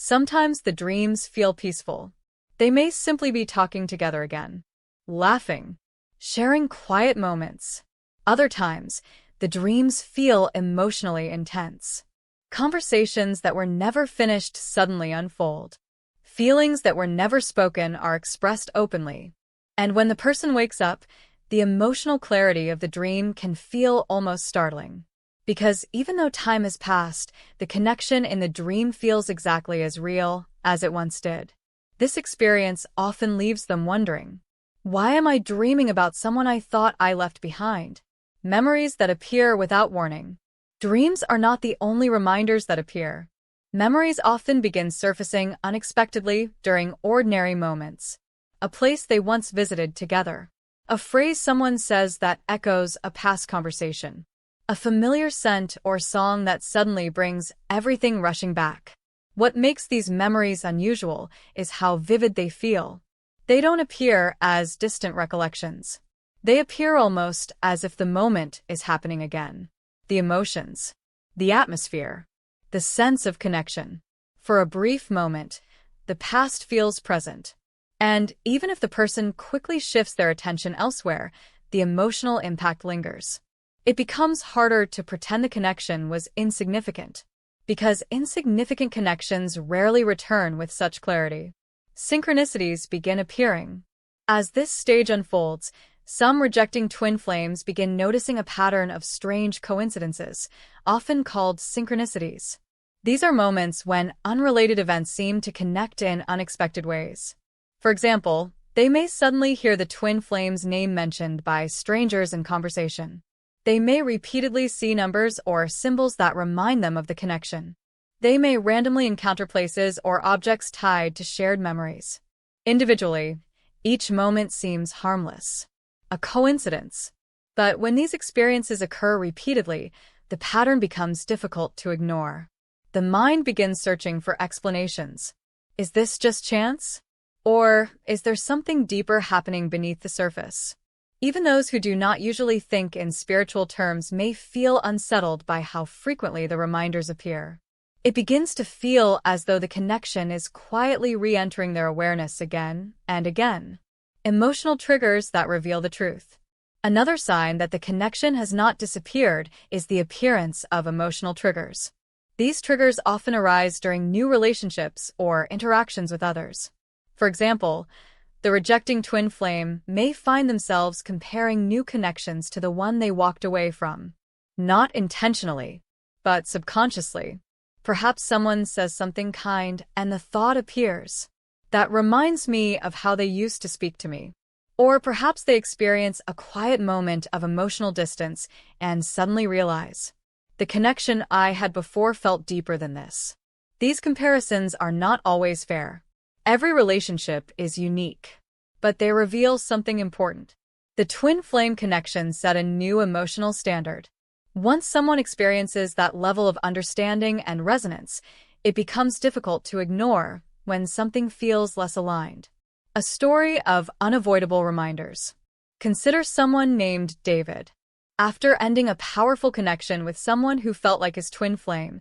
Sometimes the dreams feel peaceful. They may simply be talking together again, laughing, sharing quiet moments. Other times, the dreams feel emotionally intense. Conversations that were never finished suddenly unfold. Feelings that were never spoken are expressed openly. And when the person wakes up, the emotional clarity of the dream can feel almost startling. Because even though time has passed, the connection in the dream feels exactly as real as it once did. This experience often leaves them wondering, why am I dreaming about someone I thought I left behind? Memories that appear without warning. Dreams are not the only reminders that appear. Memories often begin surfacing unexpectedly during ordinary moments. A place they once visited together. A phrase someone says that echoes a past conversation. A familiar scent or song that suddenly brings everything rushing back. What makes these memories unusual is how vivid they feel. They don't appear as distant recollections. They appear almost as if the moment is happening again. The emotions, the atmosphere, the sense of connection. For a brief moment, the past feels present. And even if the person quickly shifts their attention elsewhere, the emotional impact lingers. It becomes harder to pretend the connection was insignificant, because insignificant connections rarely return with such clarity. Synchronicities begin appearing. As this stage unfolds, some rejecting twin flames begin noticing a pattern of strange coincidences, often called synchronicities. These are moments when unrelated events seem to connect in unexpected ways. For example, they may suddenly hear the twin flame's name mentioned by strangers in conversation. They may repeatedly see numbers or symbols that remind them of the connection. They may randomly encounter places or objects tied to shared memories. Individually, each moment seems harmless, a coincidence. But when these experiences occur repeatedly, the pattern becomes difficult to ignore. The mind begins searching for explanations. Is this just chance? Or is there something deeper happening beneath the surface? Even those who do not usually think in spiritual terms may feel unsettled by how frequently the reminders appear. It begins to feel as though the connection is quietly re-entering their awareness again and again. Emotional triggers that reveal the truth. Another sign that the connection has not disappeared is the appearance of emotional triggers. These triggers often arise during new relationships or interactions with others. For example, the rejecting twin flame may find themselves comparing new connections to the one they walked away from. Not intentionally, but subconsciously. Perhaps someone says something kind and the thought appears. That reminds me of how they used to speak to me. Or perhaps they experience a quiet moment of emotional distance and suddenly realize, the connection I had before felt deeper than this. These comparisons are not always fair. Every relationship is unique, but they reveal something important. The twin flame connection set a new emotional standard. Once someone experiences that level of understanding and resonance, it becomes difficult to ignore when something feels less aligned. A story of unavoidable reminders. Consider someone named David. After ending a powerful connection with someone who felt like his twin flame,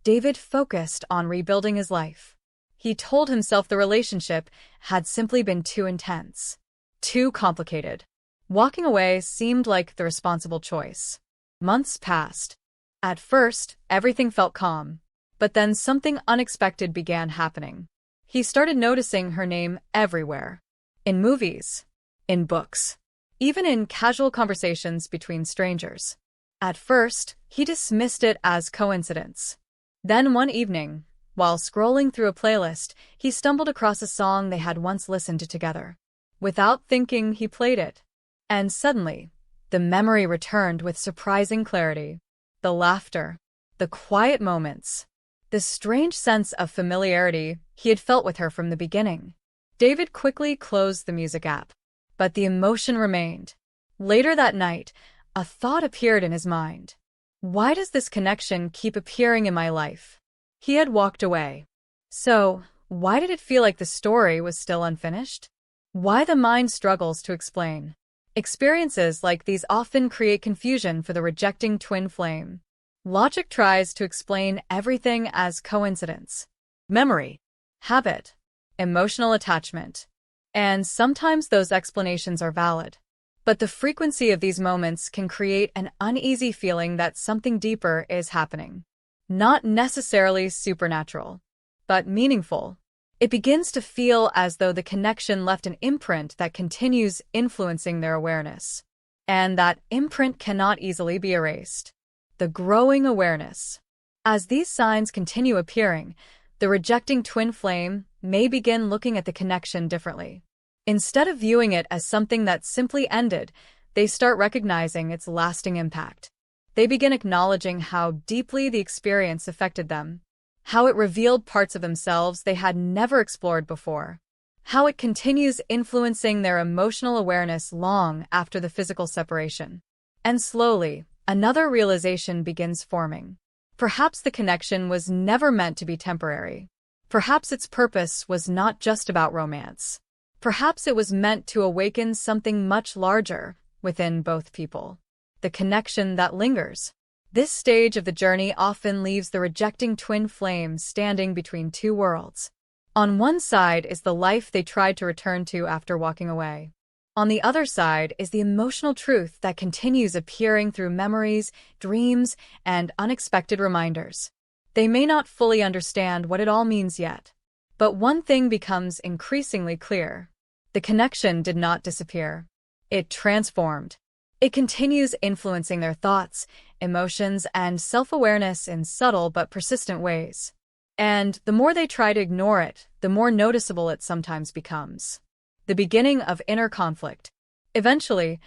David focused on rebuilding his life. He told himself the relationship had simply been too intense, too complicated. Walking away seemed like the responsible choice. Months passed. At first, everything felt calm, but then something unexpected began happening. He started noticing her name everywhere. In movies, in books, even in casual conversations between strangers. At first, he dismissed it as coincidence. Then one evening, while scrolling through a playlist, he stumbled across a song they had once listened to together. Without thinking, he played it. And suddenly, the memory returned with surprising clarity. The laughter, the quiet moments, the strange sense of familiarity he had felt with her from the beginning. David quickly closed the music app, but the emotion remained. Later that night, a thought appeared in his mind. Why does this connection keep appearing in my life? He had walked away. So, why did it feel like the story was still unfinished? Why the mind struggles to explain. Experiences like these often create confusion for the rejecting twin flame. Logic tries to explain everything as coincidence, memory, habit, emotional attachment, and sometimes those explanations are valid. But the frequency of these moments can create an uneasy feeling that something deeper is happening. Not necessarily supernatural, but meaningful. It begins to feel as though the connection left an imprint that continues influencing their awareness. And that imprint cannot easily be erased. The growing awareness. As these signs continue appearing, the rejecting twin flame may begin looking at the connection differently. Instead of viewing it as something that simply ended, they start recognizing its lasting impact. They begin acknowledging how deeply the experience affected them, how it revealed parts of themselves they had never explored before, how it continues influencing their emotional awareness long after the physical separation. And slowly, another realization begins forming. Perhaps the connection was never meant to be temporary. Perhaps its purpose was not just about romance. Perhaps it was meant to awaken something much larger within both people. The connection that lingers. This stage of the journey often leaves the rejecting twin flame standing between two worlds. On one side is the life they tried to return to after walking away. On the other side is the emotional truth that continues appearing through memories, dreams, and unexpected reminders. They may not fully understand what it all means yet. But one thing becomes increasingly clear. The connection did not disappear. It transformed. It continues influencing their thoughts, emotions, and self-awareness in subtle but persistent ways. And the more they try to ignore it, the more noticeable it sometimes becomes. The beginning of inner conflict. Eventually,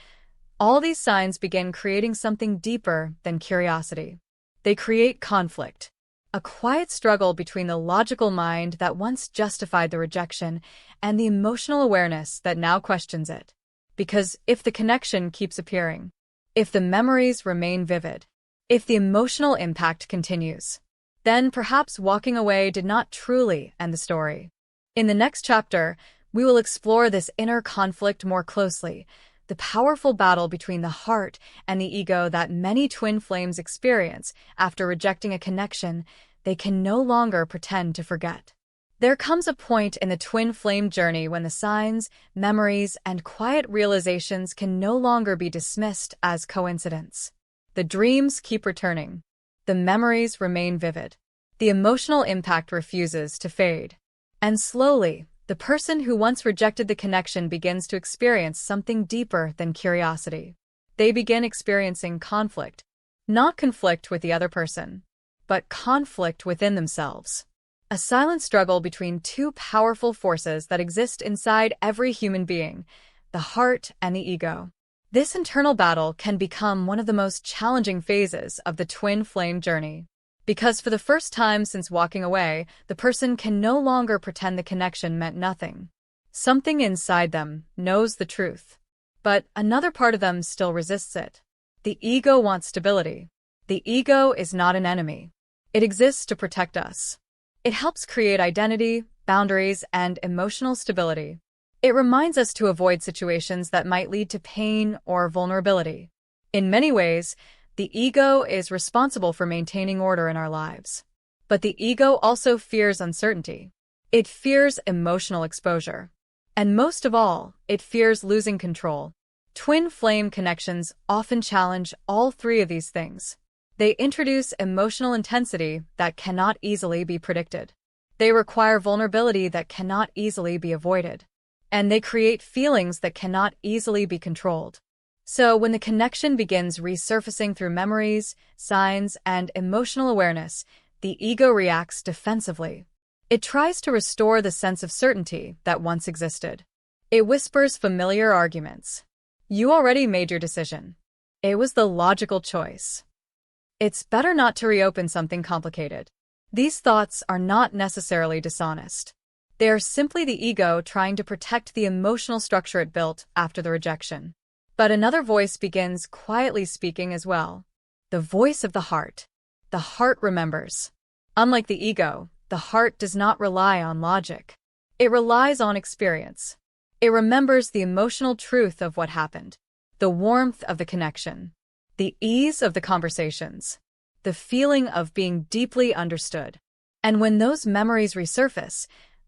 all these signs begin creating something deeper than curiosity. They create conflict, a quiet struggle between the logical mind that once justified the rejection and the emotional awareness that now questions it. Because if the connection keeps appearing, if the memories remain vivid, if the emotional impact continues, then perhaps walking away did not truly end the story. In the next chapter, we will explore this inner conflict more closely, the powerful battle between the heart and the ego that many twin flames experience after rejecting a connection they can no longer pretend to forget. There comes a point in the twin flame journey when the signs, memories, and quiet realizations can no longer be dismissed as coincidence. The dreams keep returning. The memories remain vivid. The emotional impact refuses to fade. And slowly, the person who once rejected the connection begins to experience something deeper than curiosity. They begin experiencing conflict. Not conflict with the other person, but conflict within themselves. A silent struggle between two powerful forces that exist inside every human being, the heart and the ego. This internal battle can become one of the most challenging phases of the twin flame journey. Because for the first time since walking away, the person can no longer pretend the connection meant nothing. Something inside them knows the truth, but another part of them still resists it. The ego wants stability. The ego is not an enemy. It exists to protect us. It helps create identity, boundaries, and emotional stability. It reminds us to avoid situations that might lead to pain or vulnerability. In many ways, the ego is responsible for maintaining order in our lives. But the ego also fears uncertainty. It fears emotional exposure. And most of all, it fears losing control. Twin flame connections often challenge all three of these things. They introduce emotional intensity that cannot easily be predicted. They require vulnerability that cannot easily be avoided. And they create feelings that cannot easily be controlled. So when the connection begins resurfacing through memories, signs, and emotional awareness, the ego reacts defensively. It tries to restore the sense of certainty that once existed. It whispers familiar arguments. You already made your decision. It was the logical choice. It's better not to reopen something complicated. These thoughts are not necessarily dishonest. They are simply the ego trying to protect the emotional structure it built after the rejection. But another voice begins quietly speaking as well. The voice of the heart. The heart remembers. Unlike the ego, the heart does not rely on logic. It relies on experience. It remembers the emotional truth of what happened, the warmth of the connection, the ease of the conversations, the feeling of being deeply understood. And when those memories resurface,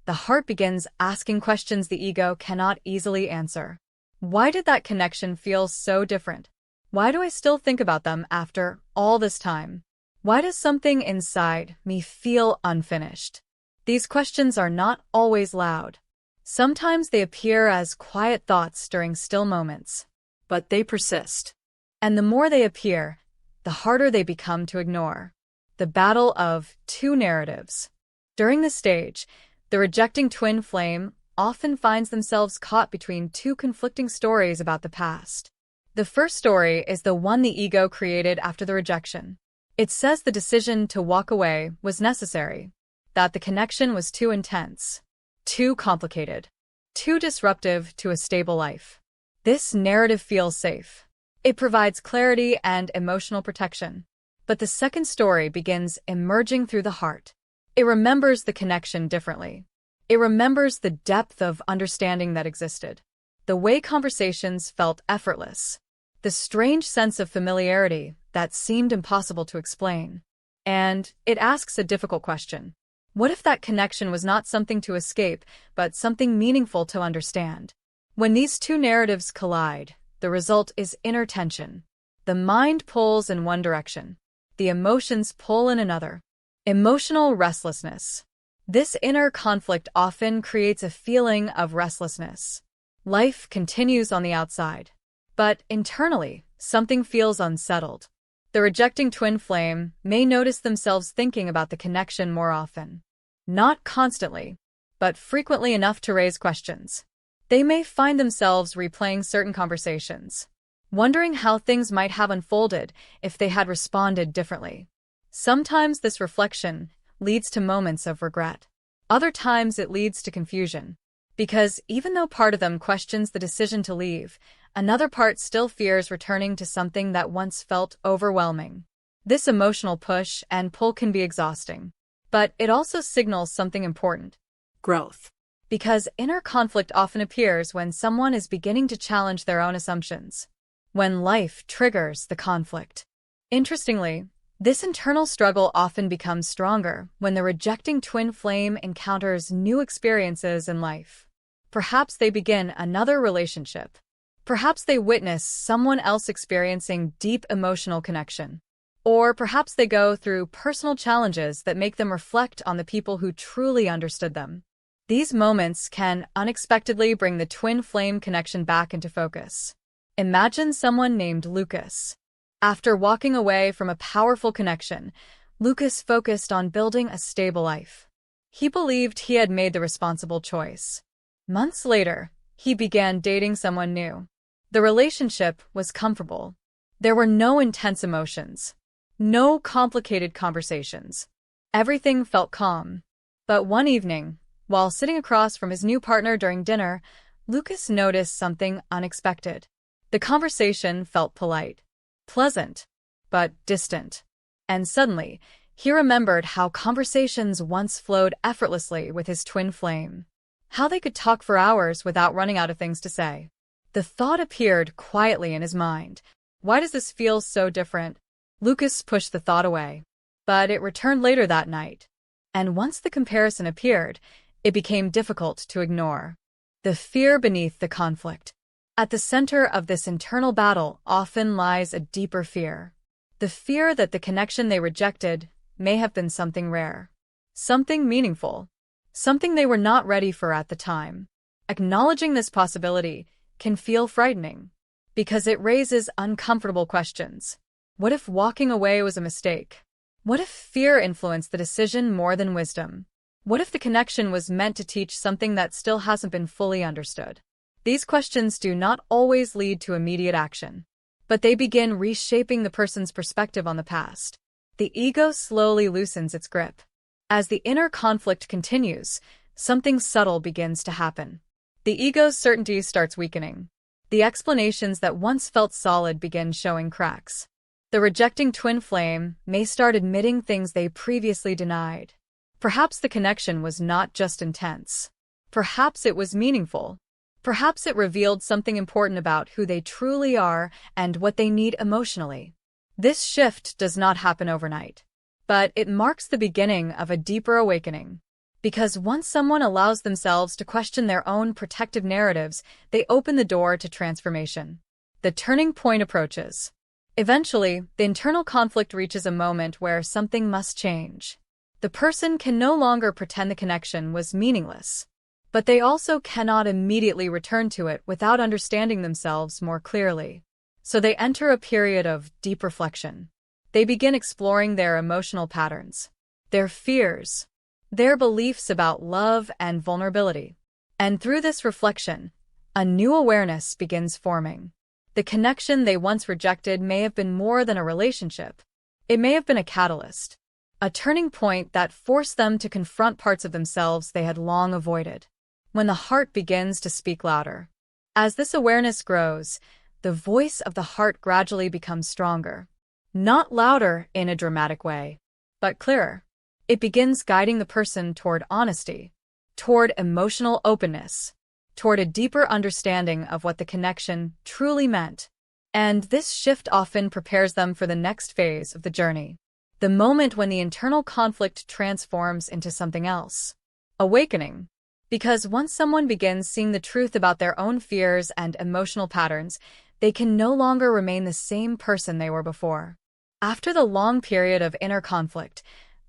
the heart begins asking questions the ego cannot easily answer. Why did that connection feel so different? Why do I still think about them after all this time? Why does something inside me feel unfinished? These questions are not always loud. Sometimes they appear as quiet thoughts during still moments. But they persist. And the more they appear, the harder they become to ignore. The battle of two narratives. During this stage, the rejecting twin flame often finds themselves caught between two conflicting stories about the past. The first story is the one the ego created after the rejection. It says the decision to walk away was necessary, that the connection was too intense, too complicated, too disruptive to a stable life. This narrative feels safe. It provides clarity and emotional protection. But the second story begins emerging through the heart. It remembers the connection differently. It remembers the depth of understanding that existed, the way conversations felt effortless, the strange sense of familiarity that seemed impossible to explain. And it asks a difficult question. What if that connection was not something to escape, but something meaningful to understand? When these two narratives collide, the result is inner tension. The mind pulls in one direction. The emotions pull in another. Emotional restlessness. This inner conflict often creates a feeling of restlessness. Life continues on the outside, but internally, something feels unsettled. The rejecting twin flame may notice themselves thinking about the connection more often. Not constantly, but frequently enough to raise questions. They may find themselves replaying certain conversations, wondering how things might have unfolded if they had responded differently. Sometimes this reflection leads to moments of regret. Other times it leads to confusion, because even though part of them questions the decision to leave, another part still fears returning to something that once felt overwhelming. This emotional push and pull can be exhausting, but it also signals something important. Growth. Because inner conflict often appears when someone is beginning to challenge their own assumptions, when life triggers the conflict. Interestingly, this internal struggle often becomes stronger when the rejecting twin flame encounters new experiences in life. Perhaps they begin another relationship. Perhaps they witness someone else experiencing deep emotional connection. Or perhaps they go through personal challenges that make them reflect on the people who truly understood them. These moments can unexpectedly bring the twin flame connection back into focus. Imagine someone named Lucas. After walking away from a powerful connection, Lucas focused on building a stable life. He believed he had made the responsible choice. Months later, he began dating someone new. The relationship was comfortable. There were no intense emotions, no complicated conversations. Everything felt calm. But one evening, while sitting across from his new partner during dinner, Lucas noticed something unexpected. The conversation felt polite, pleasant, but distant. And suddenly, he remembered how conversations once flowed effortlessly with his twin flame. how they could talk for hours without running out of things to say. The thought appeared quietly in his mind. Why does this feel so different? Lucas pushed the thought away. But it returned later that night. And once the comparison appeared, it became difficult to ignore. The fear beneath the conflict. At the center of this internal battle often lies a deeper fear. The fear that the connection they rejected may have been something rare, something meaningful, something they were not ready for at the time. Acknowledging this possibility can feel frightening because it raises uncomfortable questions. What if walking away was a mistake? What if fear influenced the decision more than wisdom? What if the connection was meant to teach something that still hasn't been fully understood? These questions do not always lead to immediate action, but they begin reshaping the person's perspective on the past. The ego slowly loosens its grip. As the inner conflict continues, something subtle begins to happen. The ego's certainty starts weakening. The explanations that once felt solid begin showing cracks. The rejecting twin flame may start admitting things they previously denied. Perhaps the connection was not just intense. Perhaps it was meaningful. Perhaps it revealed something important about who they truly are and what they need emotionally. This shift does not happen overnight, but it marks the beginning of a deeper awakening. Because once someone allows themselves to question their own protective narratives, they open the door to transformation. The turning point approaches. Eventually, the internal conflict reaches a moment where something must change. The person can no longer pretend the connection was meaningless, but they also cannot immediately return to it without understanding themselves more clearly. So they enter a period of deep reflection. They begin exploring their emotional patterns, their fears, their beliefs about love and vulnerability. And through this reflection, a new awareness begins forming. The connection they once rejected may have been more than a relationship. It may have been a catalyst, a turning point that forced them to confront parts of themselves they had long avoided. When the heart begins to speak louder. As this awareness grows, the voice of the heart gradually becomes stronger. Not louder in a dramatic way, but clearer. It begins guiding the person toward honesty, toward emotional openness, toward a deeper understanding of what the connection truly meant. And this shift often prepares them for the next phase of the journey. The moment when the internal conflict transforms into something else. Awakening. Because once someone begins seeing the truth about their own fears and emotional patterns, they can no longer remain the same person they were before. After the long period of inner conflict,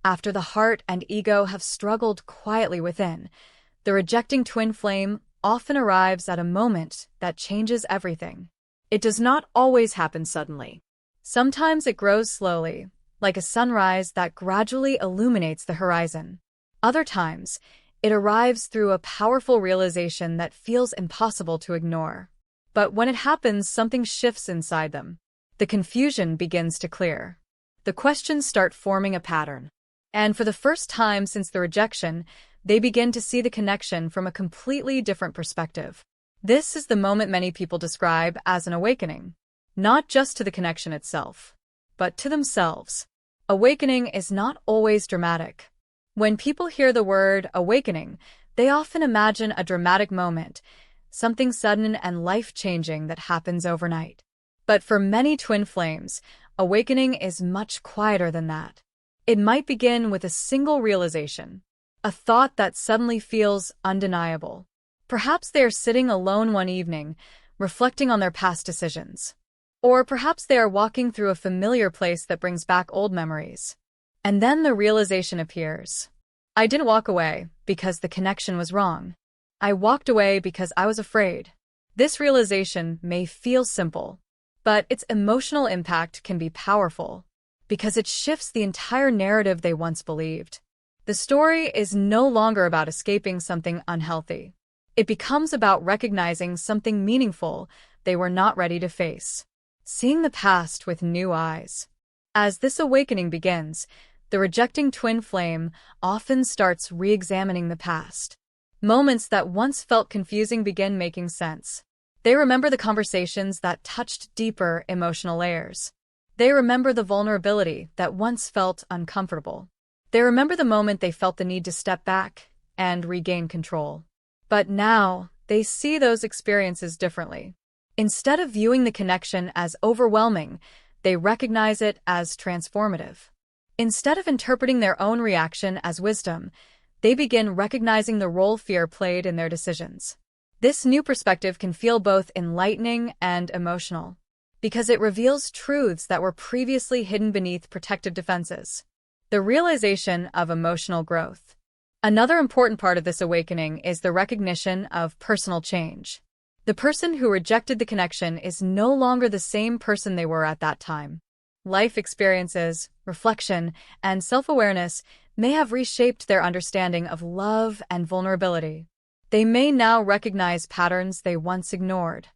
after the heart and ego have struggled quietly within, the rejecting twin flame often arrives at a moment that changes everything. It does not always happen suddenly. Sometimes it grows slowly, like a sunrise that gradually illuminates the horizon. Other times, it arrives through a powerful realization that feels impossible to ignore. But when it happens, something shifts inside them. The confusion begins to clear. The questions start forming a pattern. And for the first time since the rejection, they begin to see the connection from a completely different perspective. This is the moment many people describe as an awakening, not just to the connection itself, but to themselves. Awakening is not always dramatic. When people hear the word awakening, they often imagine a dramatic moment, something sudden and life-changing that happens overnight. But for many twin flames, awakening is much quieter than that. It might begin with a single realization, a thought that suddenly feels undeniable. Perhaps they are sitting alone one evening, reflecting on their past decisions. Or perhaps they are walking through a familiar place that brings back old memories. And then the realization appears. I didn't walk away because the connection was wrong. I walked away because I was afraid. This realization may feel simple, but its emotional impact can be powerful because it shifts the entire narrative they once believed. The story is no longer about escaping something unhealthy. It becomes about recognizing something meaningful they were not ready to face, seeing the past with new eyes. As this awakening begins, the rejecting twin flame often starts re-examining the past. Moments that once felt confusing begin making sense. They remember the conversations that touched deeper emotional layers. They remember the vulnerability that once felt uncomfortable. They remember the moment they felt the need to step back and regain control. But now, they see those experiences differently. Instead of viewing the connection as overwhelming, they recognize it as transformative. Instead of interpreting their own reaction as wisdom, they begin recognizing the role fear played in their decisions. This new perspective can feel both enlightening and emotional, because it reveals truths that were previously hidden beneath protective defenses. The realization of emotional growth. Another important part of this awakening is the recognition of personal change. The person who rejected the connection is no longer the same person they were at that time. Life experiences, reflection, and self-awareness may have reshaped their understanding of love and vulnerability. They may now recognize patterns they once ignored.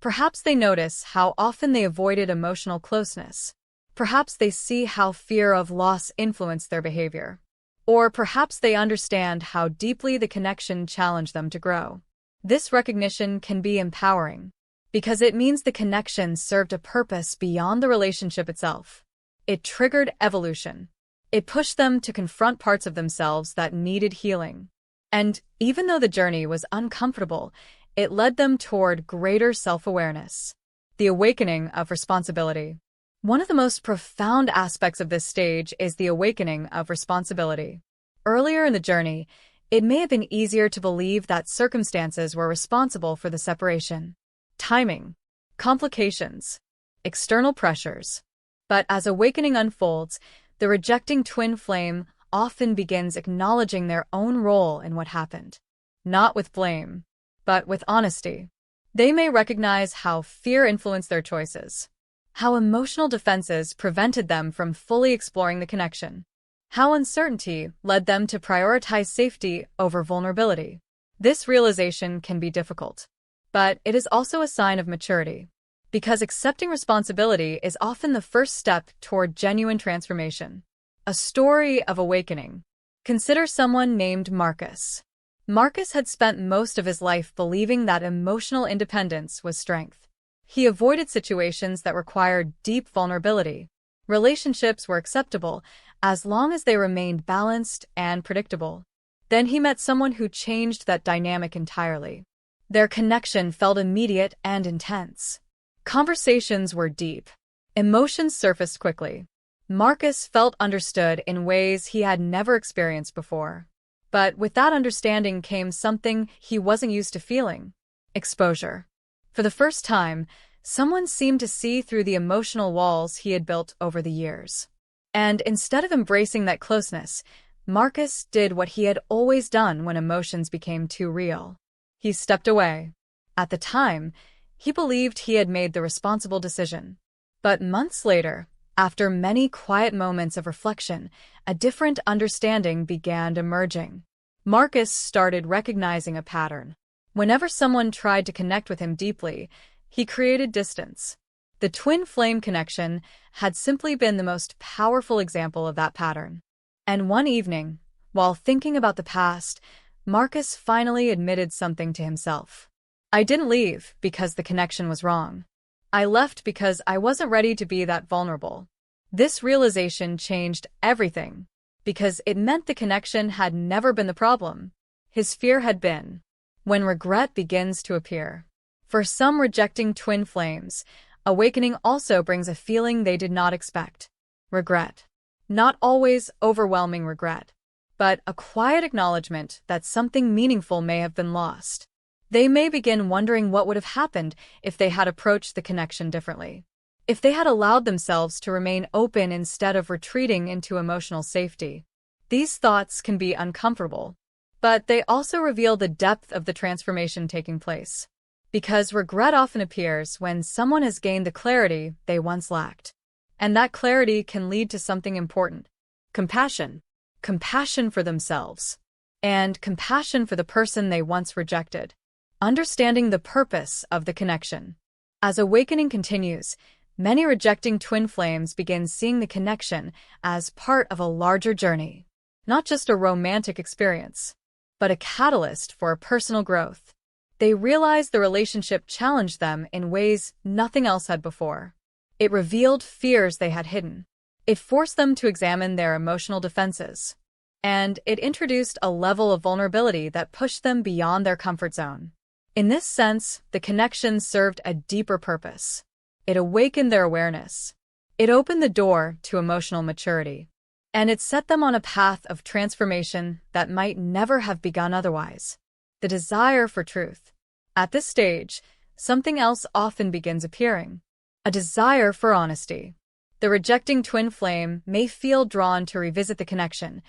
Perhaps they notice how often they avoided emotional closeness. Perhaps they see how fear of loss influenced their behavior. Or perhaps they understand how deeply the connection challenged them to grow. This recognition can be empowering, because it means the connection served a purpose beyond the relationship itself. It triggered evolution. It pushed them to confront parts of themselves that needed healing. And even though the journey was uncomfortable, it led them toward greater self-awareness. The awakening of responsibility. One of the most profound aspects of this stage is the awakening of responsibility. Earlier in the journey, it may have been easier to believe that circumstances were responsible for the separation. Timing, complications, external pressures. But as awakening unfolds, the rejecting twin flame often begins acknowledging their own role in what happened. Not with blame, but with honesty. They may recognize how fear influenced their choices, how emotional defenses prevented them from fully exploring the connection, how uncertainty led them to prioritize safety over vulnerability. This realization can be difficult, but it is also a sign of maturity, because accepting responsibility is often the first step toward genuine transformation. A story of awakening. Consider someone named Marcus. Marcus had spent most of his life believing that emotional independence was strength. He avoided situations that required deep vulnerability. Relationships were acceptable as long as they remained balanced and predictable. Then he met someone who changed that dynamic entirely. Their connection felt immediate and intense. Conversations were deep. Emotions surfaced quickly. Marcus felt understood in ways he had never experienced before. But with that understanding came something he wasn't used to feeling: exposure. For the first time, someone seemed to see through the emotional walls he had built over the years. And instead of embracing that closeness, Marcus did what he had always done when emotions became too real. He stepped away. At the time, he believed he had made the responsible decision. But months later, after many quiet moments of reflection, a different understanding began emerging. Marcus started recognizing a pattern. Whenever someone tried to connect with him deeply, he created distance. The twin flame connection had simply been the most powerful example of that pattern. And one evening, while thinking about the past, Marcus finally admitted something to himself. I didn't leave because the connection was wrong. I left because I wasn't ready to be that vulnerable. This realization changed everything, because it meant the connection had never been the problem. His fear had been. When regret begins to appear. For some rejecting twin flames, awakening also brings a feeling they did not expect. Regret. Not always overwhelming regret, but a quiet acknowledgement that something meaningful may have been lost. They may begin wondering what would have happened if they had approached the connection differently. If they had allowed themselves to remain open instead of retreating into emotional safety. These thoughts can be uncomfortable, but they also reveal the depth of the transformation taking place. Because regret often appears when someone has gained the clarity they once lacked. And that clarity can lead to something important. Compassion. Compassion for themselves. And compassion for the person they once rejected. Understanding the purpose of the connection. As awakening continues, many rejecting twin flames begin seeing the connection as part of a larger journey. Not just a romantic experience, but a catalyst for personal growth. They realize the relationship challenged them in ways nothing else had before. It revealed fears they had hidden. It forced them to examine their emotional defenses. and it introduced a level of vulnerability that pushed them beyond their comfort zone. In this sense, the connection served a deeper purpose. It awakened their awareness. It opened the door to emotional maturity. And it set them on a path of transformation that might never have begun otherwise. The desire for truth. At this stage, something else often begins appearing. A desire for honesty. The rejecting twin flame may feel drawn to revisit the connection,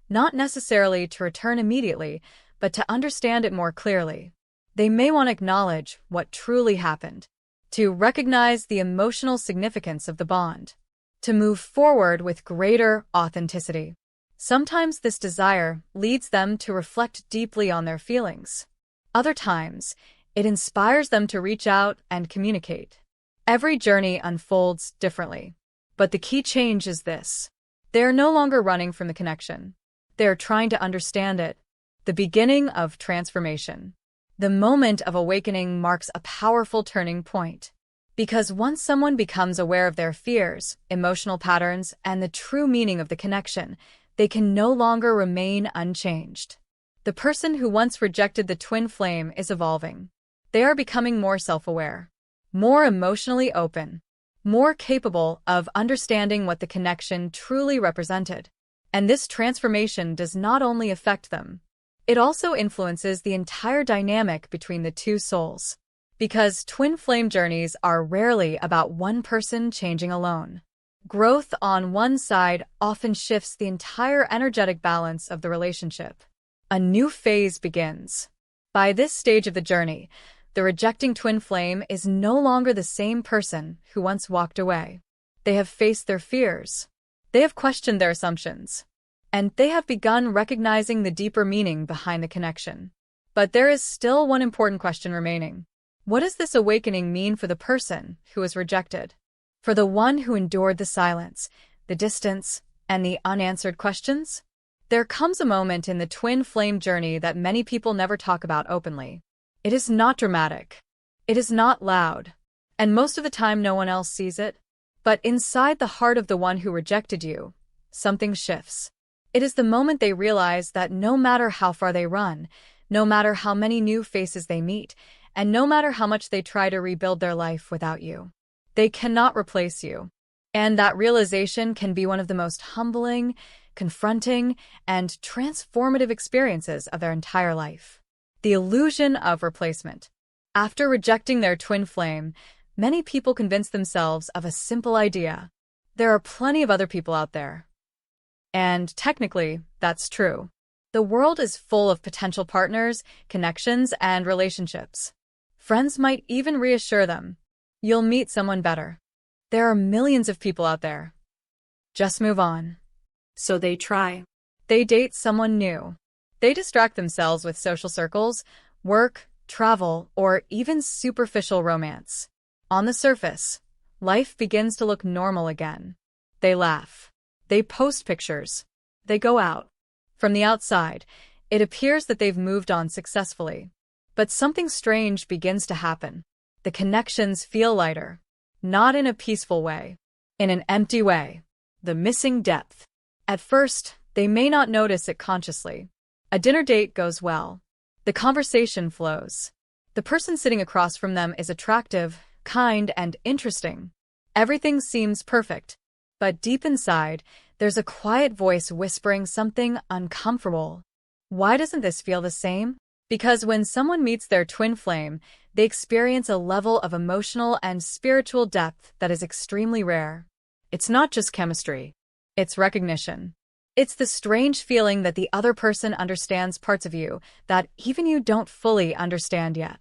not necessarily to return immediately, but to understand it more clearly. They may want to acknowledge what truly happened, to recognize the emotional significance of the bond, to move forward with greater authenticity. Sometimes this desire leads them to reflect deeply on their feelings. Other times, it inspires them to reach out and communicate. Every journey unfolds differently. But the key change is this. They are no longer running from the connection. They are trying to understand it. The beginning of transformation. The moment of awakening marks a powerful turning point. Because once someone becomes aware of their fears, emotional patterns, and the true meaning of the connection, they can no longer remain unchanged. The person who once rejected the twin flame is evolving. They are becoming more self-aware, more emotionally open, more capable of understanding what the connection truly represented. And this transformation does not only affect them, it also influences the entire dynamic between the two souls. Because twin flame journeys are rarely about one person changing alone. Growth on one side often shifts the entire energetic balance of the relationship. A new phase begins. By this stage of the journey, the rejecting twin flame is no longer the same person who once walked away. They have faced their fears. They have questioned their assumptions. And they have begun recognizing the deeper meaning behind the connection. But there is still one important question remaining. What does this awakening mean for the person who was rejected? For the one who endured the silence, the distance, and the unanswered questions? There comes a moment in the twin flame journey that many people never talk about openly. It is not dramatic. It is not loud. And most of the time no one else sees it. But inside the heart of the one who rejected you, something shifts. It is the moment they realize that no matter how far they run, no matter how many new faces they meet, and no matter how much they try to rebuild their life without you, they cannot replace you. And that realization can be one of the most humbling, confronting, and transformative experiences of their entire life. The illusion of replacement. After rejecting their twin flame, many people convince themselves of a simple idea. There are plenty of other people out there. And technically, that's true. The world is full of potential partners, connections, and relationships. Friends might even reassure them. You'll meet someone better. There are millions of people out there. Just move on. So they try. They date someone new. They distract themselves with social circles, work, travel, or even superficial romance. On the surface, life begins to look normal again. They laugh. They post pictures. They go out. From the outside, it appears that they've moved on successfully. But something strange begins to happen. The connections feel lighter. Not in a peaceful way. In an empty way. The missing depth. At first, they may not notice it consciously. A dinner date goes well. The conversation flows. The person sitting across from them is attractive, kind, and interesting. Everything seems perfect. But deep inside, there's a quiet voice whispering something uncomfortable. Why doesn't this feel the same? Because when someone meets their twin flame, they experience a level of emotional and spiritual depth that is extremely rare. It's not just chemistry. It's recognition. It's the strange feeling that the other person understands parts of you that even you don't fully understand yet.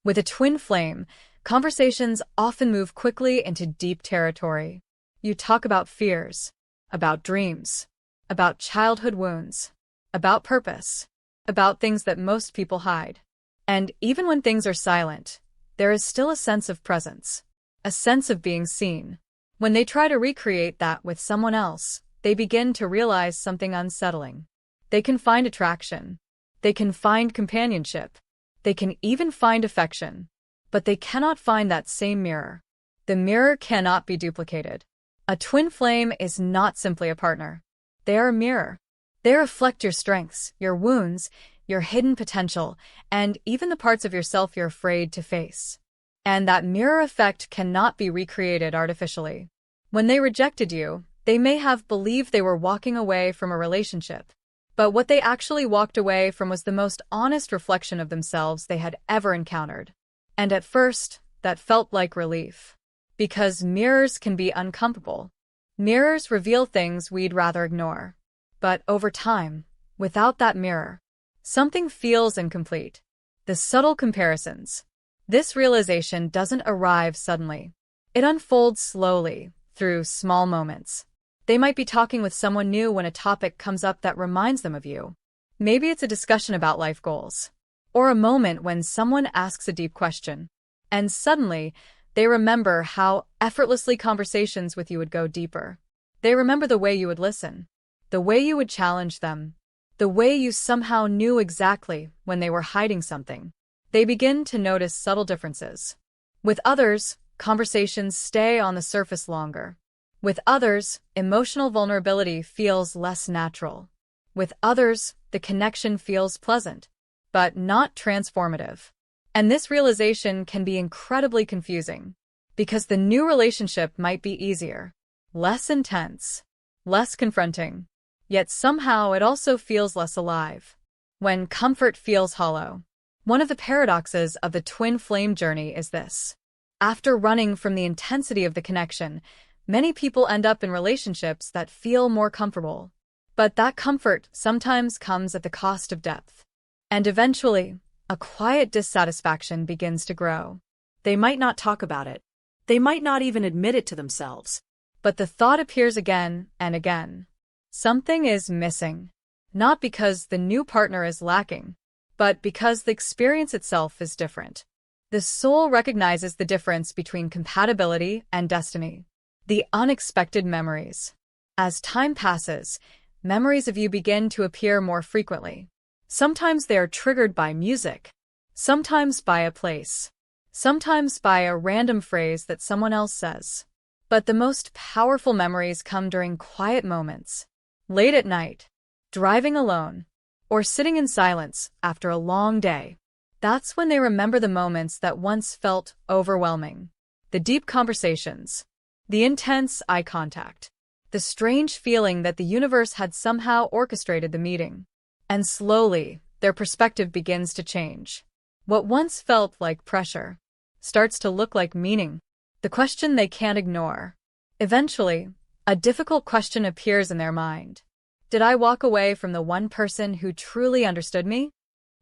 With a twin flame, conversations often move quickly into deep territory. You talk about fears, about dreams, about childhood wounds, about purpose, about things that most people hide. And even when things are silent, there is still a sense of presence, a sense of being seen. When they try to recreate that with someone else, they begin to realize something unsettling. They can find attraction. They can find companionship. They can even find affection. But they cannot find that same mirror. The mirror cannot be duplicated. A twin flame is not simply a partner. They are a mirror. They reflect your strengths, your wounds, your hidden potential, and even the parts of yourself you're afraid to face. And that mirror effect cannot be recreated artificially. When they rejected you, they may have believed they were walking away from a relationship. But what they actually walked away from was the most honest reflection of themselves they had ever encountered. And at first, that felt like relief. Because mirrors can be uncomfortable. Mirrors reveal things we'd rather ignore. But over time, without that mirror, something feels incomplete. The subtle comparisons. This realization doesn't arrive suddenly. It unfolds slowly, through small moments. They might be talking with someone new when a topic comes up that reminds them of you. Maybe it's a discussion about life goals. Or a moment when someone asks a deep question. And suddenly, they remember how effortlessly conversations with you would go deeper. They remember the way you would listen. The way you would challenge them. The way you somehow knew exactly when they were hiding something. They begin to notice subtle differences. With others, conversations stay on the surface longer. With others, emotional vulnerability feels less natural. With others, the connection feels pleasant, but not transformative. And this realization can be incredibly confusing, because the new relationship might be easier, less intense, less confronting, yet somehow it also feels less alive. When comfort feels hollow. One of the paradoxes of the twin flame journey is this. After running from the intensity of the connection, many people end up in relationships that feel more comfortable. But that comfort sometimes comes at the cost of depth. And eventually, a quiet dissatisfaction begins to grow. They might not talk about it. They might not even admit it to themselves. But the thought appears again and again. Something is missing. Not because the new partner is lacking, but because the experience itself is different. The soul recognizes the difference between compatibility and destiny. The unexpected memories. As time passes, memories of you begin to appear more frequently. Sometimes they are triggered by music, sometimes by a place, sometimes by a random phrase that someone else says. But the most powerful memories come during quiet moments, late at night, driving alone, or sitting in silence after a long day. That's when they remember the moments that once felt overwhelming. The deep conversations, the intense eye contact, the strange feeling that the universe had somehow orchestrated the meeting. And slowly, their perspective begins to change. What once felt like pressure starts to look like meaning, the question they can't ignore. Eventually, a difficult question appears in their mind. Did I walk away from the one person who truly understood me?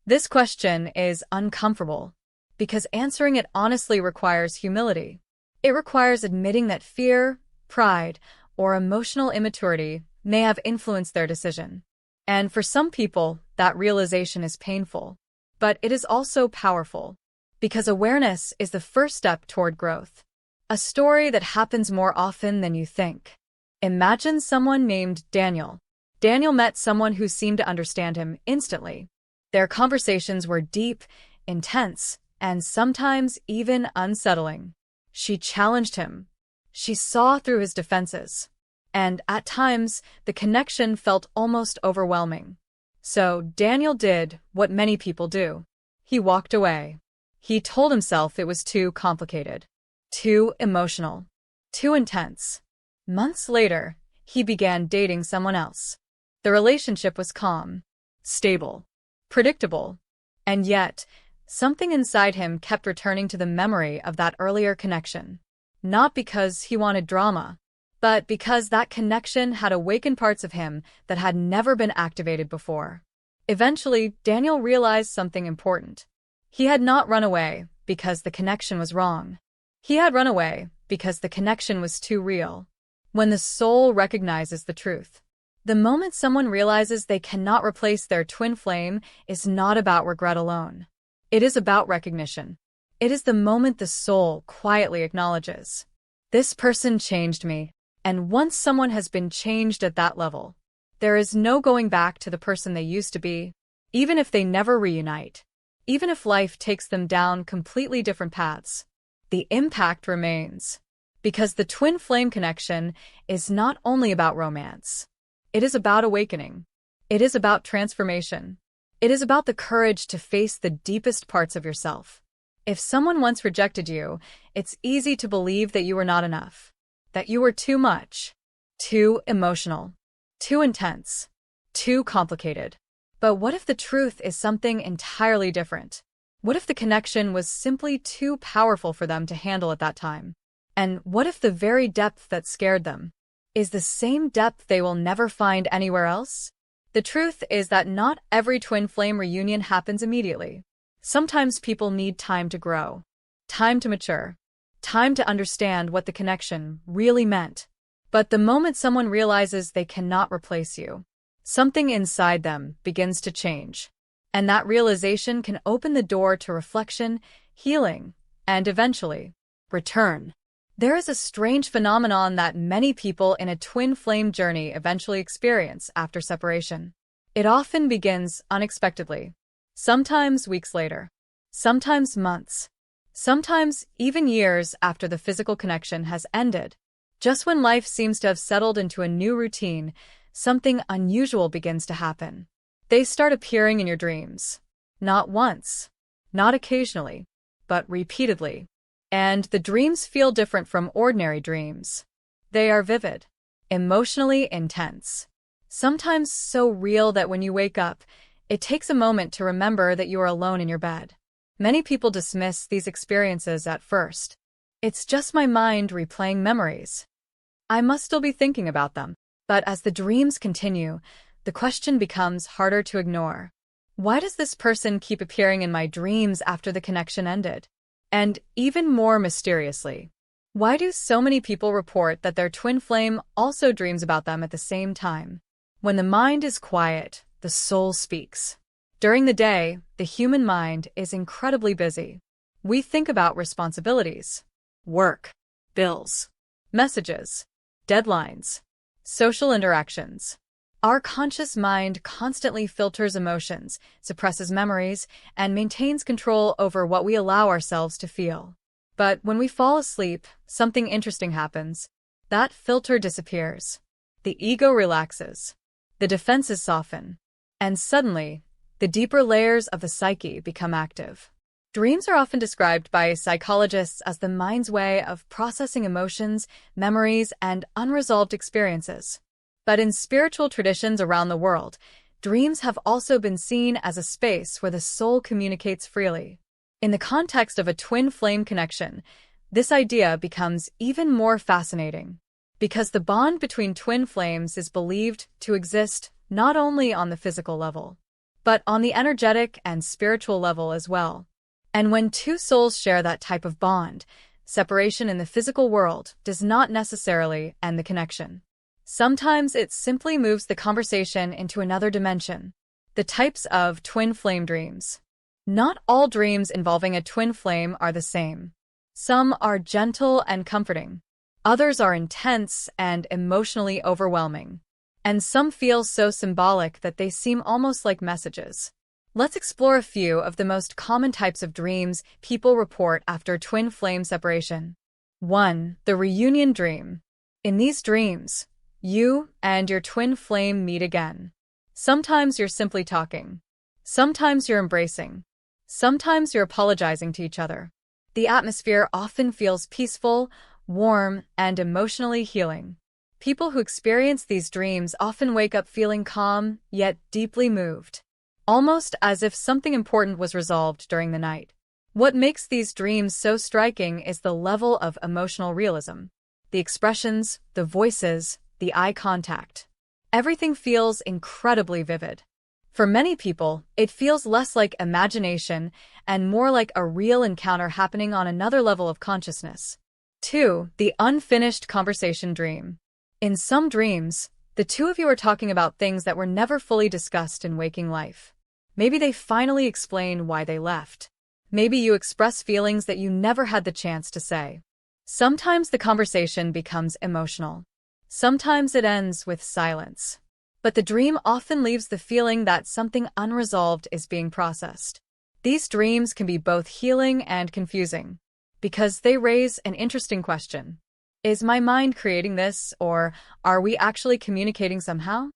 This question is uncomfortable, because answering it honestly requires humility. It requires admitting that fear, pride, or emotional immaturity may have influenced their decision. And for some people, that realization is painful. But it is also powerful, because awareness is the first step toward growth. A story that happens more often than you think. Imagine someone named Daniel. Daniel met someone who seemed to understand him instantly. Their conversations were deep, intense, and sometimes even unsettling. She challenged him. She saw through his defenses. And at times, the connection felt almost overwhelming. So Daniel did what many people do. He walked away. He told himself it was too complicated, too emotional, too intense. Months later, he began dating someone else. The relationship was calm, stable, predictable. And yet, something inside him kept returning to the memory of that earlier connection. Not because he wanted drama, but because that connection had awakened parts of him that had never been activated before. Eventually, Daniel realized something important. He had not run away because the connection was wrong. He had run away because the connection was too real. When the soul recognizes the truth, the moment someone realizes they cannot replace their twin flame is not about regret alone. It is about recognition. It is the moment the soul quietly acknowledges, this person changed me. And once someone has been changed at that level, there is no going back to the person they used to be, even if they never reunite, even if life takes them down completely different paths. The impact remains, because the twin flame connection is not only about romance. It is about awakening. It is about transformation. It is about the courage to face the deepest parts of yourself. If someone once rejected you, it's easy to believe that you were not enough, that you were too much, too emotional, too intense, too complicated. But what if the truth is something entirely different? What if the connection was simply too powerful for them to handle at that time? And what if the very depth that scared them is the same depth they will never find anywhere else? The truth is that not every twin flame reunion happens immediately. Sometimes people need time to grow, time to mature, time to understand what the connection really meant. But the moment someone realizes they cannot replace you, something inside them begins to change. And that realization can open the door to reflection, healing, and eventually, return. There is a strange phenomenon that many people in a twin flame journey eventually experience after separation. It often begins unexpectedly, sometimes weeks later, sometimes months, sometimes even years after the physical connection has ended. Just when life seems to have settled into a new routine, something unusual begins to happen. They start appearing in your dreams. Not once, not occasionally, but repeatedly. And the dreams feel different from ordinary dreams. They are vivid, emotionally intense, sometimes so real that when you wake up, it takes a moment to remember that you are alone in your bed. Many people dismiss these experiences at first. It's just my mind replaying memories. I must still be thinking about them. But as the dreams continue, the question becomes harder to ignore. Why does this person keep appearing in my dreams after the connection ended? And even more mysteriously, why do so many people report that their twin flame also dreams about them at the same time? When the mind is quiet, the soul speaks. During the day, the human mind is incredibly busy. We think about responsibilities, work, bills, messages, deadlines, social interactions. Our conscious mind constantly filters emotions, suppresses memories, and maintains control over what we allow ourselves to feel. But when we fall asleep, something interesting happens. That filter disappears. The ego relaxes. The defenses soften. And suddenly, the deeper layers of the psyche become active. Dreams are often described by psychologists as the mind's way of processing emotions, memories, and unresolved experiences. But in spiritual traditions around the world, dreams have also been seen as a space where the soul communicates freely. In the context of a twin flame connection, this idea becomes even more fascinating, because the bond between twin flames is believed to exist not only on the physical level, but on the energetic and spiritual level as well. And when two souls share that type of bond, separation in the physical world does not necessarily end the connection. Sometimes it simply moves the conversation into another dimension. The types of twin flame dreams. Not all dreams involving a twin flame are the same. Some are gentle and comforting. Others are intense and emotionally overwhelming. And some feel so symbolic that they seem almost like messages. Let's explore a few of the most common types of dreams people report after twin flame separation. 1. The reunion dream. In these dreams, you and your twin flame meet again. Sometimes you're simply talking. Sometimes you're embracing. Sometimes you're apologizing to each other. The atmosphere often feels peaceful, warm, and emotionally healing. People who experience these dreams often wake up feeling calm, yet deeply moved, almost as if something important was resolved during the night. What makes these dreams so striking is the level of emotional realism. The expressions, the voices, the eye contact. Everything feels incredibly vivid. For many people, it feels less like imagination and more like a real encounter happening on another level of consciousness. 2. The unfinished conversation dream. In some dreams, the two of you are talking about things that were never fully discussed in waking life. Maybe they finally explain why they left. Maybe you express feelings that you never had the chance to say. Sometimes the conversation becomes emotional. Sometimes it ends with silence. But the dream often leaves the feeling that something unresolved is being processed. These dreams can be both healing and confusing, because they raise an interesting question. Is my mind creating this, or are we actually communicating somehow?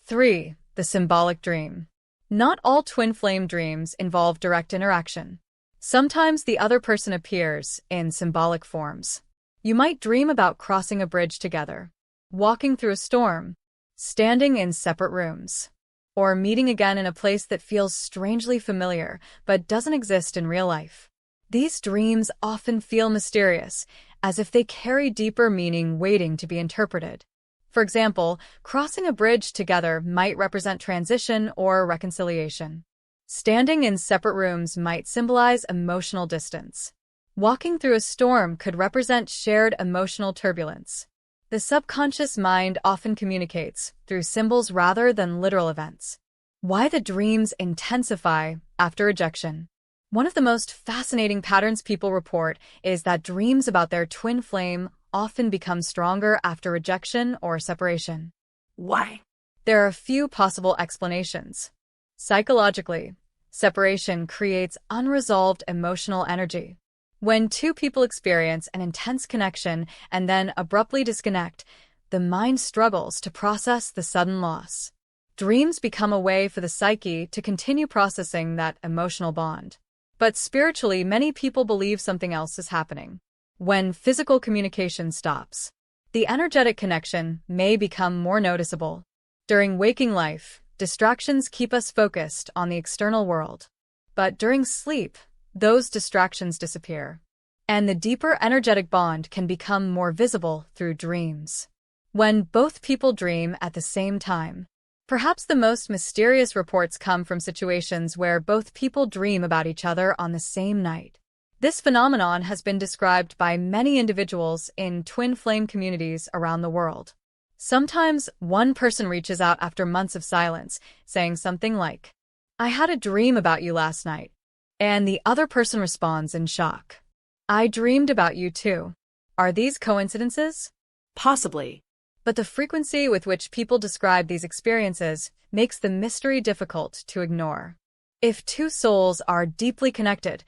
3. The symbolic dream. Not all twin flame dreams involve direct interaction. Sometimes the other person appears in symbolic forms. You might dream about crossing a bridge together, walking through a storm, standing in separate rooms, or meeting again in a place that feels strangely familiar but doesn't exist in real life. These dreams often feel mysterious, as if they carry deeper meaning waiting to be interpreted. For example, crossing a bridge together might represent transition or reconciliation. Standing in separate rooms might symbolize emotional distance. Walking through a storm could represent shared emotional turbulence. The subconscious mind often communicates through symbols rather than literal events. Why the dreams intensify after rejection. One of the most fascinating patterns people report is that dreams about their twin flame often become stronger after rejection or separation. Why? There are a few possible explanations. Psychologically, separation creates unresolved emotional energy. When two people experience an intense connection and then abruptly disconnect, the mind struggles to process the sudden loss. Dreams become a way for the psyche to continue processing that emotional bond. But spiritually, many people believe something else is happening. When physical communication stops, the energetic connection may become more noticeable. During waking life, distractions keep us focused on the external world. But during sleep, those distractions disappear, and the deeper energetic bond can become more visible through dreams. When both people dream at the same time, perhaps the most mysterious reports come from situations where both people dream about each other on the same night. This phenomenon has been described by many individuals in twin flame communities around the world. Sometimes one person reaches out after months of silence, saying something like, "I had a dream about you last night." And the other person responds in shock, "I dreamed about you too." Are these coincidences? Possibly. But the frequency with which people describe these experiences makes the mystery difficult to ignore. If two souls are deeply connected,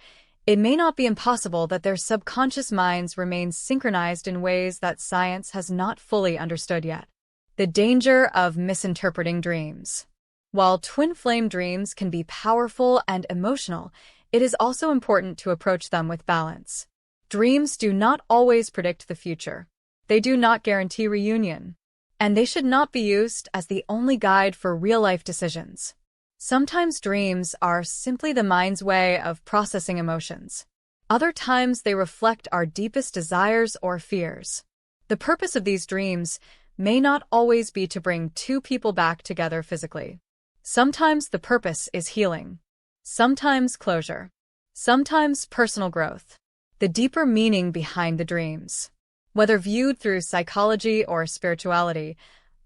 it may not be impossible that their subconscious minds remain synchronized in ways that science has not fully understood yet. The danger of misinterpreting dreams. While twin flame dreams can be powerful and emotional, it is also important to approach them with balance. Dreams do not always predict the future. They do not guarantee reunion, and they should not be used as the only guide for real-life decisions. Sometimes dreams are simply the mind's way of processing emotions. Other times they reflect our deepest desires or fears. The purpose of these dreams may not always be to bring two people back together physically. Sometimes the purpose is healing. Sometimes closure. Sometimes personal growth. The deeper meaning behind the dreams. Whether viewed through psychology or spirituality,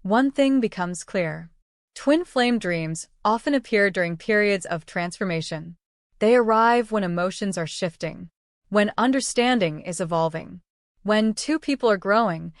one thing becomes clear. Twin flame dreams often appear during periods of transformation. They arrive when emotions are shifting, when understanding is evolving, when two people are growing,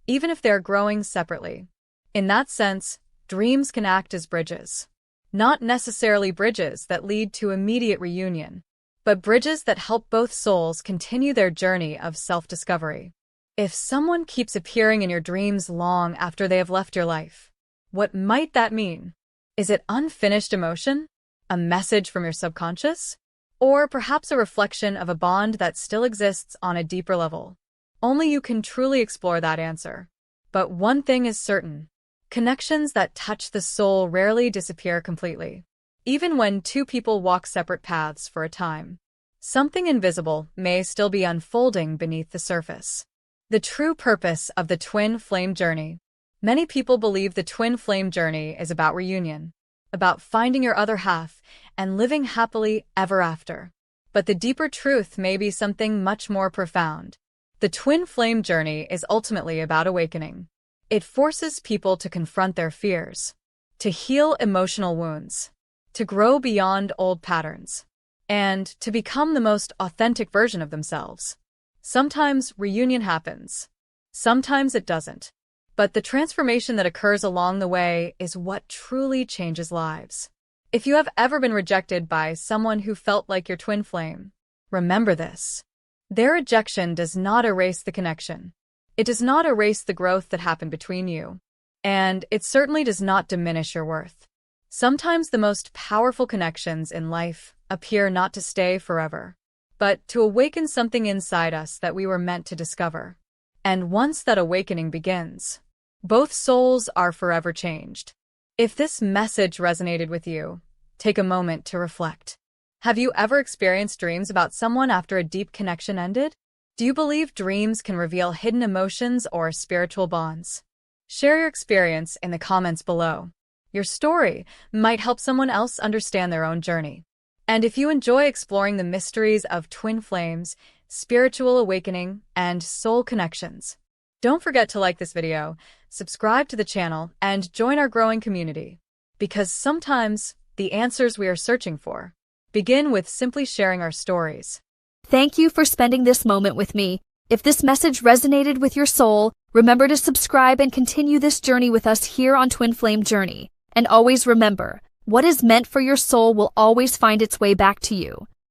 even if they're growing separately. In that sense, dreams can act as bridges. Not necessarily bridges that lead to immediate reunion, but bridges that help both souls continue their journey of self-discovery. If someone keeps appearing in your dreams long after they have left your life, what might that mean? Is it unfinished emotion? A message from your subconscious? Or perhaps a reflection of a bond that still exists on a deeper level? Only you can truly explore that answer. But one thing is certain. Connections that touch the soul rarely disappear completely. Even when two people walk separate paths for a time, something invisible may still be unfolding beneath the surface. The true purpose of the twin flame journey. Many people believe the twin flame journey is about reunion, about finding your other half and living happily ever after. But the deeper truth may be something much more profound. The twin flame journey is ultimately about awakening. It forces people to confront their fears, to heal emotional wounds, to grow beyond old patterns, and to become the most authentic version of themselves. Sometimes reunion happens, sometimes it doesn't. But the transformation that occurs along the way is what truly changes lives. If you have ever been rejected by someone who felt like your twin flame, remember this. Their rejection does not erase the connection. It does not erase the growth that happened between you. And it certainly does not diminish your worth. Sometimes the most powerful connections in life appear not to stay forever, but to awaken something inside us that we were meant to discover. And once that awakening begins, both souls are forever changed. If this message resonated with you, take a moment to reflect. Have you ever experienced dreams about someone after a deep connection ended? Do you believe dreams can reveal hidden emotions or spiritual bonds? Share your experience in the comments below. Your story might help someone else understand their own journey. And if you enjoy exploring the mysteries of twin flames, spiritual awakening, and soul connections, don't forget to like this video, subscribe to the channel, and join our growing community. Because sometimes the answers we are searching for begin with simply sharing our stories. Thank you for spending this moment with me. If this message resonated with your soul, remember to subscribe and continue this journey with us here on Twin Flame Journey. And always remember, what is meant for your soul will always find its way back to you.